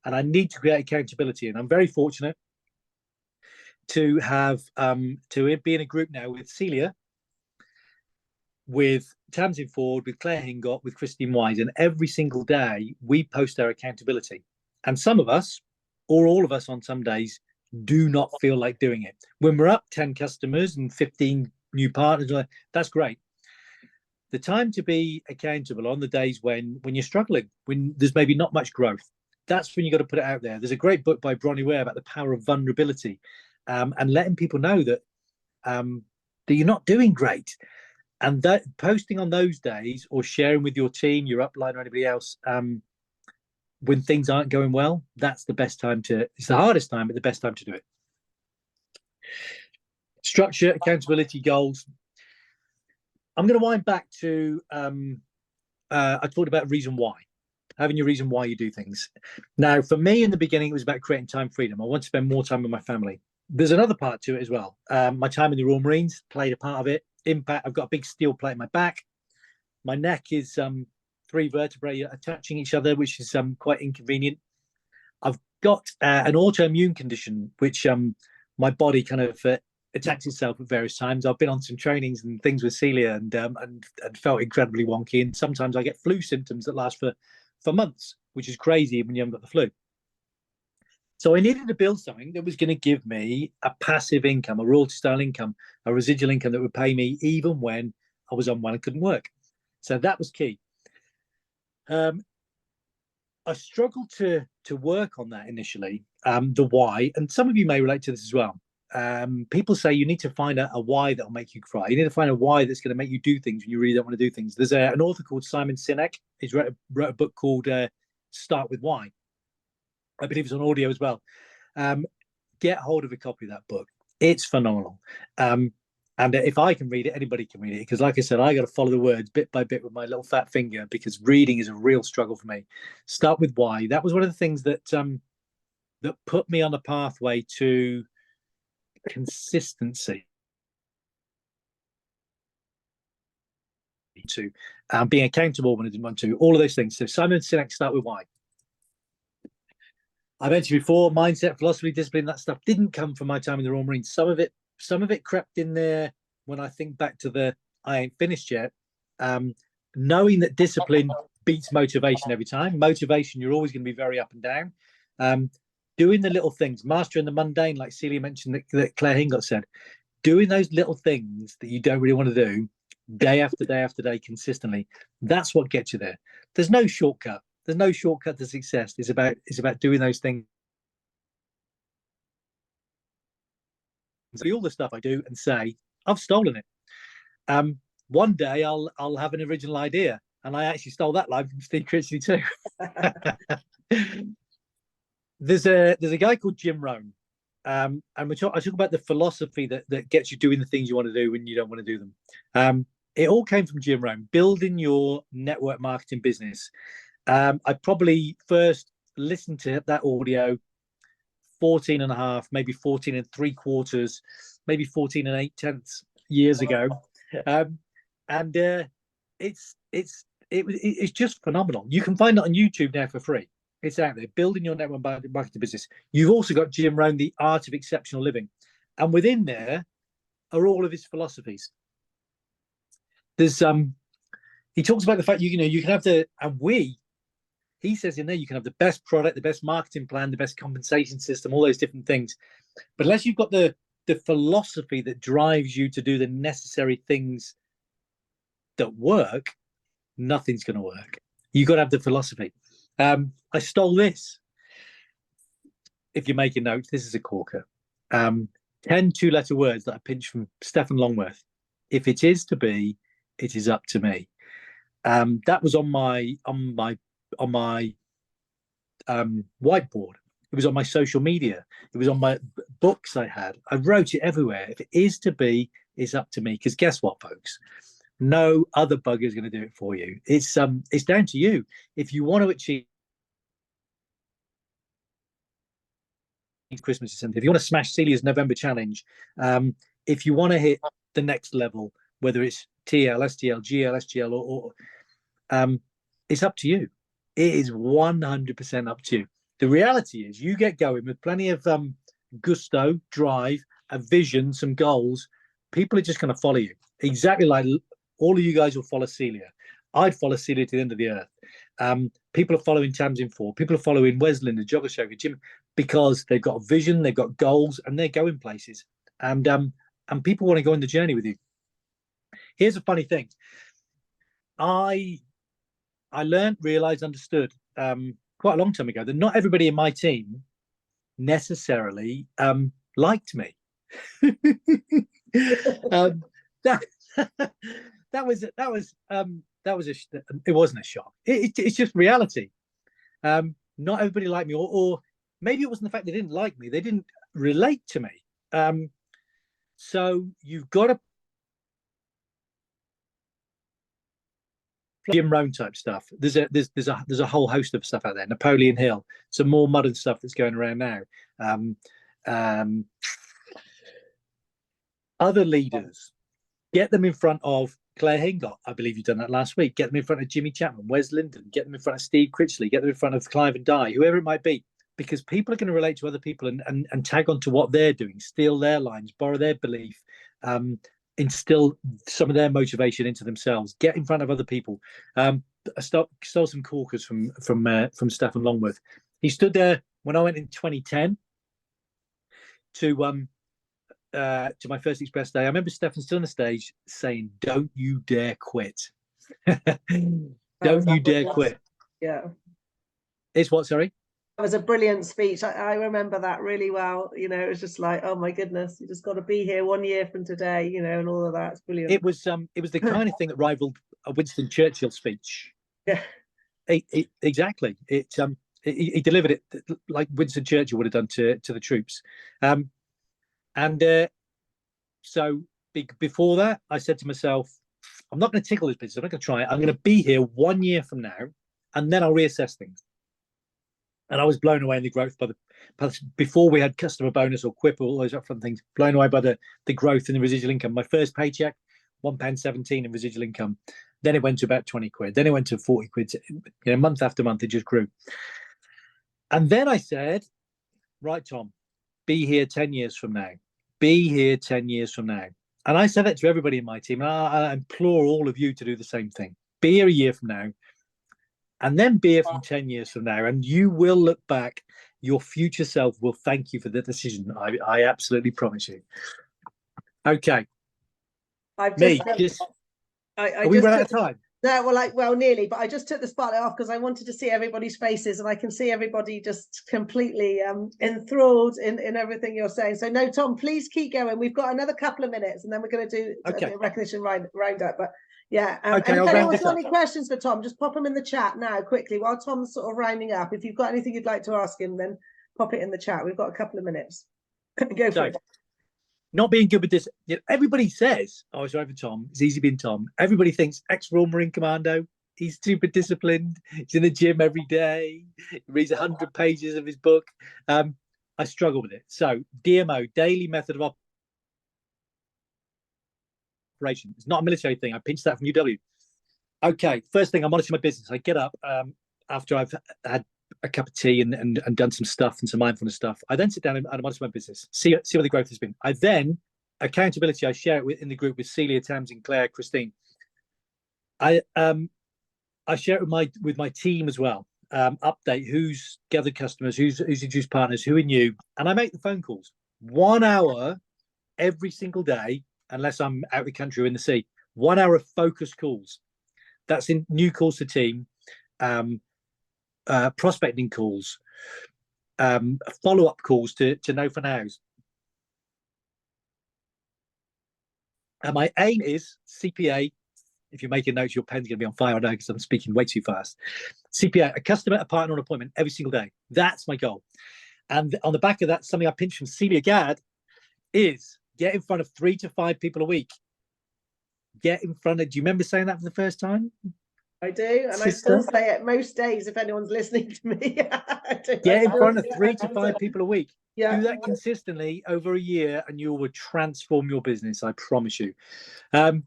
and I need to create accountability. And I'm very fortunate to have to be in a group now with Celia, with Tamsin Ford, with Claire Hingott, with Christine Wise, and every single day we post our accountability. And some of us, or all of us on some days, do not feel like doing it. When we're up 10 customers and 15 new partners, that's great. The time to be accountable on the days when you're struggling, when there's maybe not much growth. That's when you got to put it out there. There's a great book by Bronnie Ware about the power of vulnerability, and letting people know that that you're not doing great, and that posting on those days or sharing with your team, your upline, or anybody else when things aren't going well. That's the best time to. It's the hardest time, but the best time to do it. Structure, accountability, goals. I'm going to wind back to I talked about reason why, having your reason why you do things. Now, for me in the beginning, it was about creating time freedom. I want to spend more time with my family. There's another part to it as well. My time in the Royal Marines played a part of it. Impact. I've got a big steel plate in my back. My neck is 3 vertebrae are touching each other, which is quite inconvenient. I've got an autoimmune condition, which my body kind of attacks itself at various times. I've been on some trainings and things with Celia and felt incredibly wonky. And sometimes I get flu symptoms that last for months, which is crazy when you haven't got the flu. So I needed to build something that was going to give me a passive income, a royalty style income, a residual income that would pay me even when I was unwell and couldn't work. So that was key. I struggled to work on that initially, the why, and some of you may relate to this as well. People say you need to find a why that'll make you cry. You need to find a why that's going to make you do things when you really don't want to do things. There's an author called Simon Sinek. He's wrote a book called Start With Why. I believe it's on audio as well. Get hold of a copy of that book. It's phenomenal. And if I can read it, anybody can read it. Because like I said, I got to follow the words bit by bit with my little fat finger, because reading is a real struggle for me. Start with why. That was one of the things that that put me on a pathway to consistency, to being accountable when I didn't want to. All of those things. So Simon Sinek, Start With Why. I mentioned before, mindset, philosophy, discipline, that stuff didn't come from my time in the Royal Marines. Some of it crept in there when I think back to the I ain't finished yet. Knowing that discipline beats motivation every time. Motivation, you're always going to be very up and down. Doing the little things, mastering the mundane, like Celia mentioned that Claire Hingot said. Doing those little things that you don't really want to do day after day after day consistently. That's what gets you there. There's no shortcut. There's no shortcut to success. It's about doing those things. So all the stuff I do and say, I've stolen it. One day I'll have an original idea, and I actually stole that line from Steve Critchley too. There's a guy called Jim Rohn, and I talk about the philosophy that gets you doing the things you want to do when you don't want to do them. It all came from Jim Rohn, building your network marketing business. I probably first listened to that audio 14 and a half, maybe 14 and 3/4, maybe 14 and 8/10 years ago. And it's just phenomenal. You can find it on YouTube now for free. It's out there, building your network marketing business. You've also got Jim Rohn, The Art of Exceptional Living. And within there are all of his philosophies. There's he talks about the fact you can have he says in there, you can have the best product, the best marketing plan, the best compensation system, all those different things. But unless you've got the philosophy that drives you to do the necessary things that work, nothing's going to work. You've got to have the philosophy. I stole this. If you're making notes, this is a corker. 10 2-letter words that I pinched from Stephen Longworth. If it is to be, it is up to me. That was on my whiteboard. It was on my social media. It was on my books I had. I wrote it everywhere. If it is to be, it's up to me. Because guess what, folks? No other bugger is going to do it for you. It's down to you. If you want to achieve Christmas incentive, if you want to smash Celia's November challenge, if you want to hit the next level, whether it's TL, STL, GL, SGL, or it's up to you. It is 100% up to you. The reality is you get going with plenty of gusto, drive, a vision, some goals. People are just going to follow you. Exactly like all of you guys will follow Celia. I'd follow Celia to the end of the earth. People are following Tamsin Ford. People are following Wesley, the Jogger Show, Jim, because they've got a vision, they've got goals, and they're going places. And people want to go on the journey with you. Here's a funny thing. I learned, realized, understood quite a long time ago that not everybody in my team necessarily liked me. That it wasn't a shock. It's just reality. Not everybody liked me, or maybe it wasn't the fact they didn't like me; they didn't relate to me. So you've got to Jim Rohn type stuff. There's a whole host of stuff out there. Napoleon Hill, some more modern stuff that's going around now. Other leaders, get them in front of Claire Hingott. I believe you've done that last week. Get them in front of Jimmy Chapman, Wes Linden. Get them in front of Steve Critchley. Get them in front of Clive and Dye, whoever it might be, because people are going to relate to other people and tag on to what they're doing, steal their lines, borrow their belief, instill some of their motivation into themselves. Get in front of other people. I stole some corkers from Stefan Longworth. He stood there when I went in 2010 to my first Express Day. I remember Stefan still on the stage saying, "Don't you dare quit." Don't you dare quit. Yeah. It's what, sorry? That was a brilliant speech. I remember that really well. You know, it was just like, oh my goodness, you just got to be here 1 year from today, you know, and all of that. It's brilliant. It was the kind of thing that rivaled a Winston Churchill speech. Yeah. Exactly. He delivered it like Winston Churchill would have done to the troops. So before that, I said to myself, I'm not going to tickle this business. I'm not going to try it. I'm going to be here 1 year from now, and then I'll reassess things. And I was blown away in the growth before we had customer bonus or quip or all those upfront things, blown away by the growth in the residual income. My first paycheck, £1.17 in residual income. Then it went to about 20 quid. Then it went to 40 quid. You know, month after month, it just grew. And then I said, right, Tom, be here 10 years from now. Be here 10 years from now. And I said that to everybody in my team. And I implore all of you to do the same thing. Be here a year from now. And then be here from 10 years from now. And you will look back. Your future self will thank you for the decision. I absolutely promise you. Okay. Are we running out of time? No, well, nearly, but I just took the spotlight off because I wanted to see everybody's faces, and I can see everybody just completely enthralled in everything you're saying. So no, Tom, please keep going. We've got another couple of minutes, and then we're going to do a recognition roundup. But yeah, okay, and if anyone's got any questions for Tom, just pop them in the chat now quickly while Tom's sort of rounding up. If you've got anything you'd like to ask him, then pop it in the chat. We've got a couple of minutes. Go for it. Not being good with this, everybody says, "Oh, it's right for Tom. It's easy being Tom." Everybody thinks ex-Royal Marine Commando. He's super disciplined. He's in the gym every day. He reads 100 pages of his book. I struggle with it. So DMO, daily method of operation. It's not a military thing. I pinched that from UW. Okay, first thing, I monitor my business. I get up after I've had a cup of tea and done some stuff and some mindfulness stuff. I then sit down and monitor my business, see what the growth has been. I then, accountability, I share it in the group with Celia, Tamsin, Claire, Christine. I share it with my team as well. Update who's gathered customers, who's introduced partners, who are new, and I make the phone calls. 1 hour every single day, unless I'm out of the country or in the sea. 1 hour of focused calls. That's in new calls to team. Prospecting calls, follow-up calls to know for nows. And my aim is CPA. If you're making notes, your pen's going to be on fire. I know because I'm speaking way too fast. CPA, a customer, a partner, an appointment every single day. That's my goal. And on the back of that, something I pinched from Celia Gadd is get in front of 3 to 5 people a week. Get in front of, do you remember saying that for the first time? I do, and I still say it most days if anyone's listening to me. Get in front of 3 to 5 people a week. Yeah. Do that consistently over a year, and you will transform your business. I promise you. On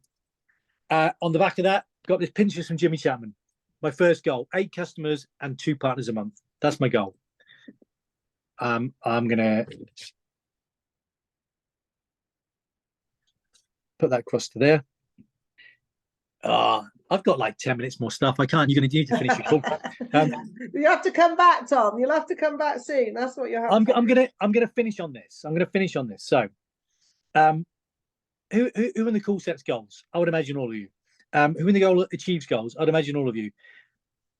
the back of that, got this Pinterest from Jimmy Chapman. My first goal: 8 customers and 2 partners a month. That's my goal. I'm gonna put that across to there. I've got like 10 minutes more stuff. I can't. You're going to need to finish your call. You have to come back, Tom. You'll have to come back soon. That's what you have. I'm gonna finish on this. So, who in the call sets goals? I would imagine all of you. who in the goal achieves goals? I'd imagine all of you.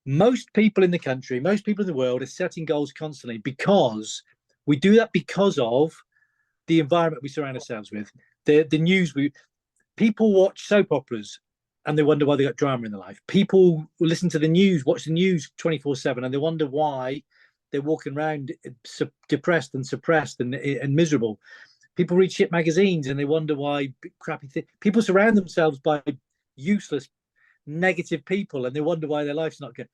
Most people in the country, most people in the world are setting goals constantly because we do that because of the environment we surround ourselves with. The news, people watch soap operas and they wonder why they got drama in their life. People listen to the news, watch the news 24/7, and they wonder why they're walking around depressed and suppressed and miserable. People read shit magazines and they wonder why crappy things. People surround themselves by useless, negative people and they wonder why their life's not good.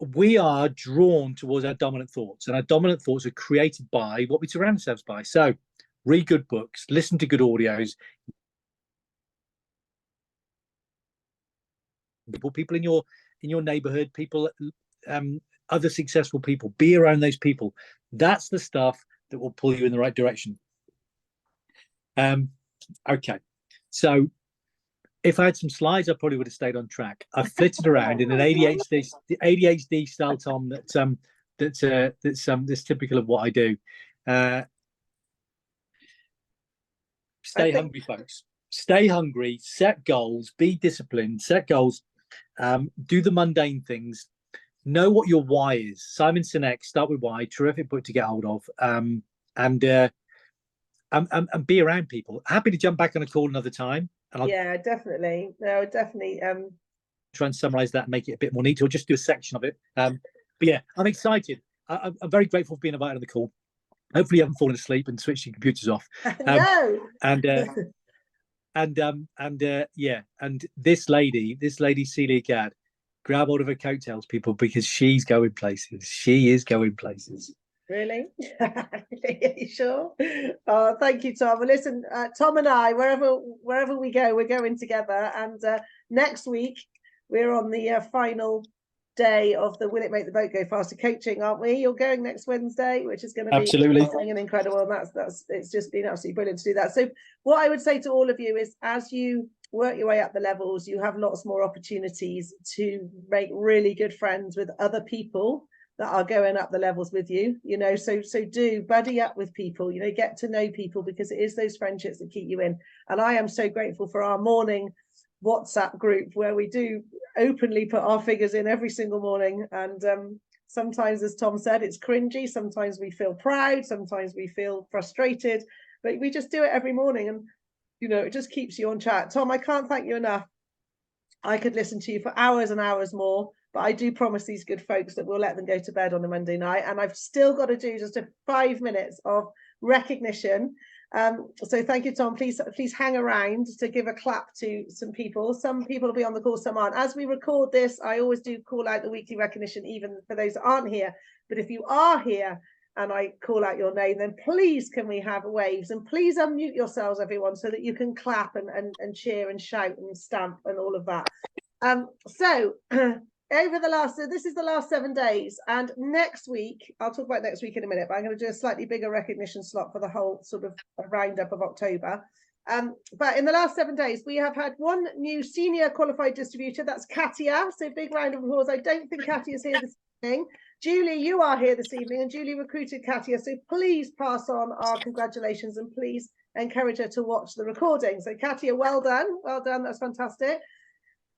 We are drawn towards our dominant thoughts, and our dominant thoughts are created by what we surround ourselves by. So read good books, listen to good audios. People in your neighborhood, people, other successful people, be around those people. That's the stuff that will pull you in the right direction. Okay, so if I had some slides, I probably would have stayed on track. I've flitted around in an ADHD style, Tom. That's typical of what I do. Stay hungry, folks. Stay hungry. Set goals. Be disciplined. Set goals. Do the mundane things. Know what your why is. Simon Sinek, Start With Why. Terrific book to get hold of. And be around people. Happy to jump back on a call another time. And yeah, definitely. No, definitely. Try and summarize that and make it a bit more neat, or just do a section of it. But yeah, I'm excited. I'm very grateful for being invited on the call. Hopefully you haven't fallen asleep and switched your computers off. No. And this lady Celia Gadd, grab hold of her coattails, people, because she's going places. She is going places. Really? Are you sure? Oh, thank you, Tom. Well, listen, Tom and I, wherever we go, we're going together. And next week, we're on the final day of the Will It Make the Boat Go Faster coaching, aren't we? You're going next Wednesday, which is going to be absolutely and incredible. And that's it's just been absolutely brilliant to do that. So what I would say to all of you is, as you work your way up the levels, you have lots more opportunities to make really good friends with other people that are going up the levels with you, you know, so do buddy up with people, you know, get to know people, because it is those friendships that keep you in. And I am so grateful for our morning WhatsApp group where we do openly put our figures in every single morning. And sometimes, as Tom said, it's cringy. Sometimes we feel proud. Sometimes we feel frustrated, but we just do it every morning. And, you know, it just keeps you on chat. Tom, I can't thank you enough. I could listen to you for hours and hours more, but I do promise these good folks that we'll let them go to bed on a Monday night. And I've still got to do just 5 minutes of recognition. So thank you, Tom. Please hang around to give a clap to some people. Some people will be on the call, some aren't. As we record this, I always do call out the weekly recognition, even for those that aren't here. But if you are here and I call out your name, then please can we have waves, and please unmute yourselves, everyone, so that you can clap and cheer and shout and stamp and all of that. So this is the last 7 days, and next week, I'll talk about next week in a minute, but I'm going to do a slightly bigger recognition slot for the whole sort of roundup of October. But in the last 7 days, we have had one new senior qualified distributor. That's Katia. So big round of applause. I don't think Katia's here this evening. Julie, you are here this evening, and Julie recruited Katia. So please pass on our congratulations, and please encourage her to watch the recording. So Katia, well done. Well done. That's fantastic.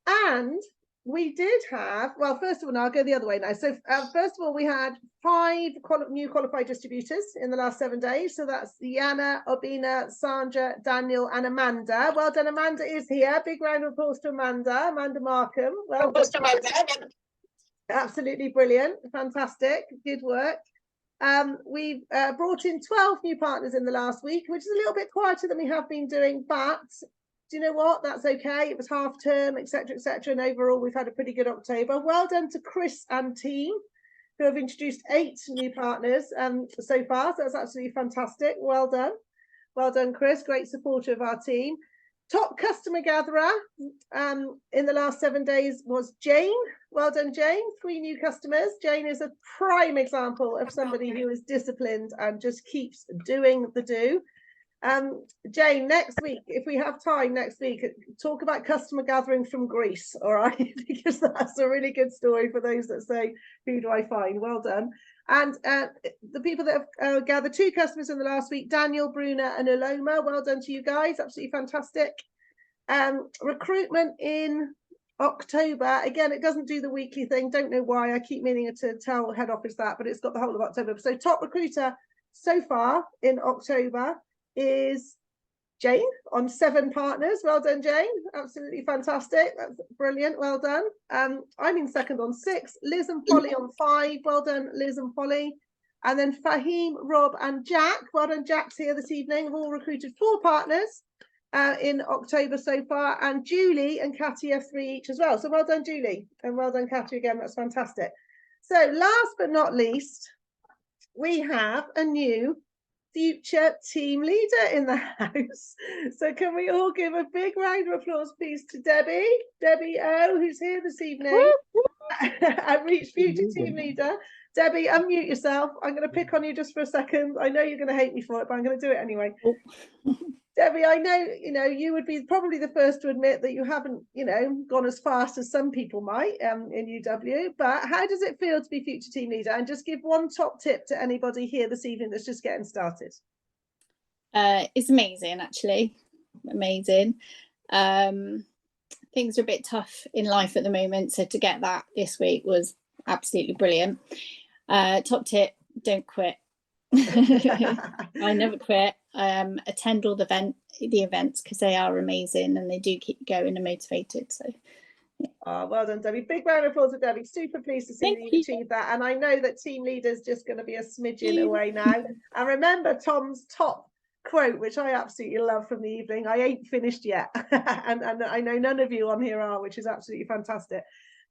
And we did have, well, first of all, I'll go the other way now. So first of all, we had 5 new qualified distributors in the last 7 days. So that's Yana, Obina, Sandra, Daniel, and Amanda. Well done. Amanda is here. Big round of applause to Amanda Markham. Well done. Absolutely brilliant. Fantastic. Good work. We've brought in 12 new partners in the last week, which is a little bit quieter than we have been doing, but do you know what? That's okay. It was half term, etc., etc. And overall, we've had a pretty good October. Well done to Chris and team, who have introduced 8 new partners so far. So that's absolutely fantastic. Well done. Well done, Chris. Great supporter of our team. Top customer gatherer in the last 7 days was Jane. Well done, Jane. 3 new customers. Jane is a prime example of somebody who is disciplined and just keeps doing the do. Jane, next week, if we have time next week, talk about customer gathering from Greece, all right? Because that's a really good story for those that say, who do I find? Well done. And the people that have gathered 2 customers in the last week, Daniel, Bruna, and Uloma, well done to you guys. Absolutely fantastic. Recruitment in October. Again, it doesn't do the weekly thing. Don't know why. I keep meaning to tell head office that, but it's got the whole of October. So top recruiter so far in October is Jane on 7 partners. Well done, Jane. Absolutely fantastic. That's brilliant. Well done. I'm in second on 6. Liz and Polly on 5. Well done, Liz and Polly. And then Fahim, Rob and Jack. Well done, Jack's here this evening. Have all recruited 4 partners in October so far. And Julie and Catty have 3 each as well. So well done, Julie. And well done, Catty, again. That's fantastic. So last but not least, we have a new future team leader in the house. So can we all give a big round of applause, please, to Debbie O, who's here this evening, and Reach future team leader. Debbie, unmute yourself. I'm going to pick on you just for a second. I know you're going to hate me for it, but I'm going to do it anyway. Debbie, I know, you would be probably the first to admit that you haven't, gone as fast as some people might in UW, but how does it feel to be future team leader? And just give one top tip to anybody here this evening that's just getting started. It's amazing, actually. Amazing. Things are a bit tough in life at the moment, so to get that this week was absolutely brilliant. Top tip, don't quit. I never quit. Attend all the events because they are amazing and they do keep you going and motivated. So oh, well done, Debbie. Big round of applause to Debbie. Super pleased to see that you've achieved that. And I know that team leader's just going to be a smidgen away now. And remember Tom's top quote, which I absolutely love from the evening: I ain't finished yet. and I know none of you on here are, which is absolutely fantastic.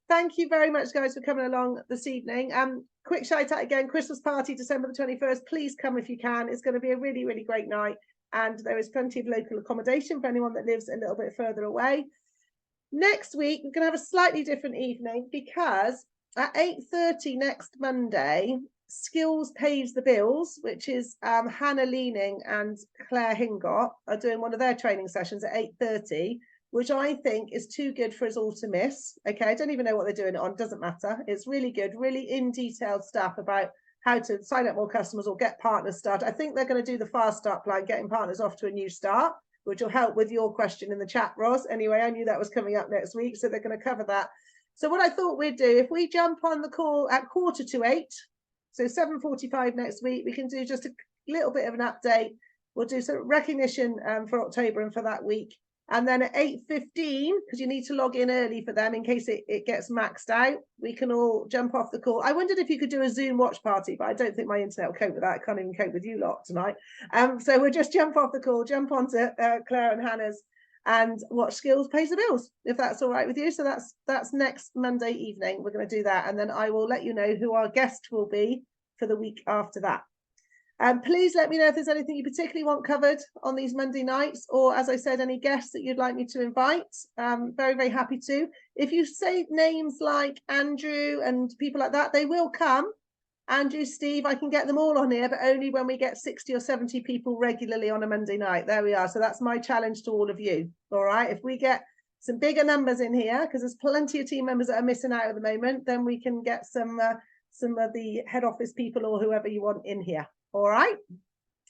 Thank you very much, guys, for coming along this evening. Quick shout out again, Christmas party, December the 21st. Please come if you can. It's going to be a really, really great night. And there is plenty of local accommodation for anyone that lives a little bit further away. Next week, we're going to have a slightly different evening because at 8:30 next Monday, Skills Pays the Bills, which is Hannah Leaning and Claire Hingott are doing one of their training sessions at 8:30. Which I think is too good for us all to miss. Okay, I don't even know what they're doing it on, doesn't matter. It's really good, really in detailed stuff about how to sign up more customers or get partners started. I think they're going to do the fast start plan, getting partners off to a new start, which will help with your question in the chat, Ros. Anyway, I knew that was coming up next week, so they're going to cover that. So what I thought we'd do, if we jump on the call at 7:45, so 7:45 next week, we can do just a little bit of an update. We'll do some recognition for October and for that week. And then at 8:15, because you need to log in early for them in case it gets maxed out, we can all jump off the call. I wondered if you could do a Zoom watch party, but I don't think my internet will cope with that. I can't even cope with you lot tonight. So we'll just jump off the call, jump onto Claire and Hannah's and watch Skills Pays the Bills, if that's all right with you. So that's next Monday evening. We're going to do that. And then I will let you know who our guest will be for the week after that. Please let me know if there's anything you particularly want covered on these Monday nights, or as I said, any guests that you'd like me to invite. Very, very happy to. If you say names like Andrew and people like that, they will come. Andrew, Steve, I can get them all on here, but only when we get 60 or 70 people regularly on a Monday night. There we are. So that's my challenge to all of you. All right. If we get some bigger numbers in here, because there's plenty of team members that are missing out at the moment, then we can get some of the head office people or whoever you want in here. All right,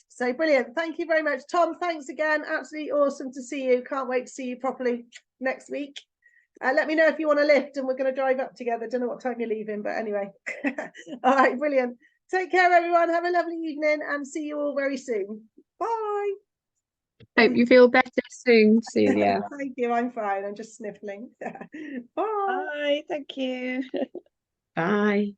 so brilliant. Thank you very much, Tom. Thanks again. Absolutely awesome to see you. Can't wait to see you properly next week. Let me know if you want to lift and we're going to drive up together. Don't know what time you're leaving, but anyway. All right, brilliant. Take care, everyone. Have a lovely evening and see you all very soon. Bye. Hope you feel better soon, Celia. Thank you. I'm fine. I'm just sniffling. Bye. Bye. Thank you. Bye.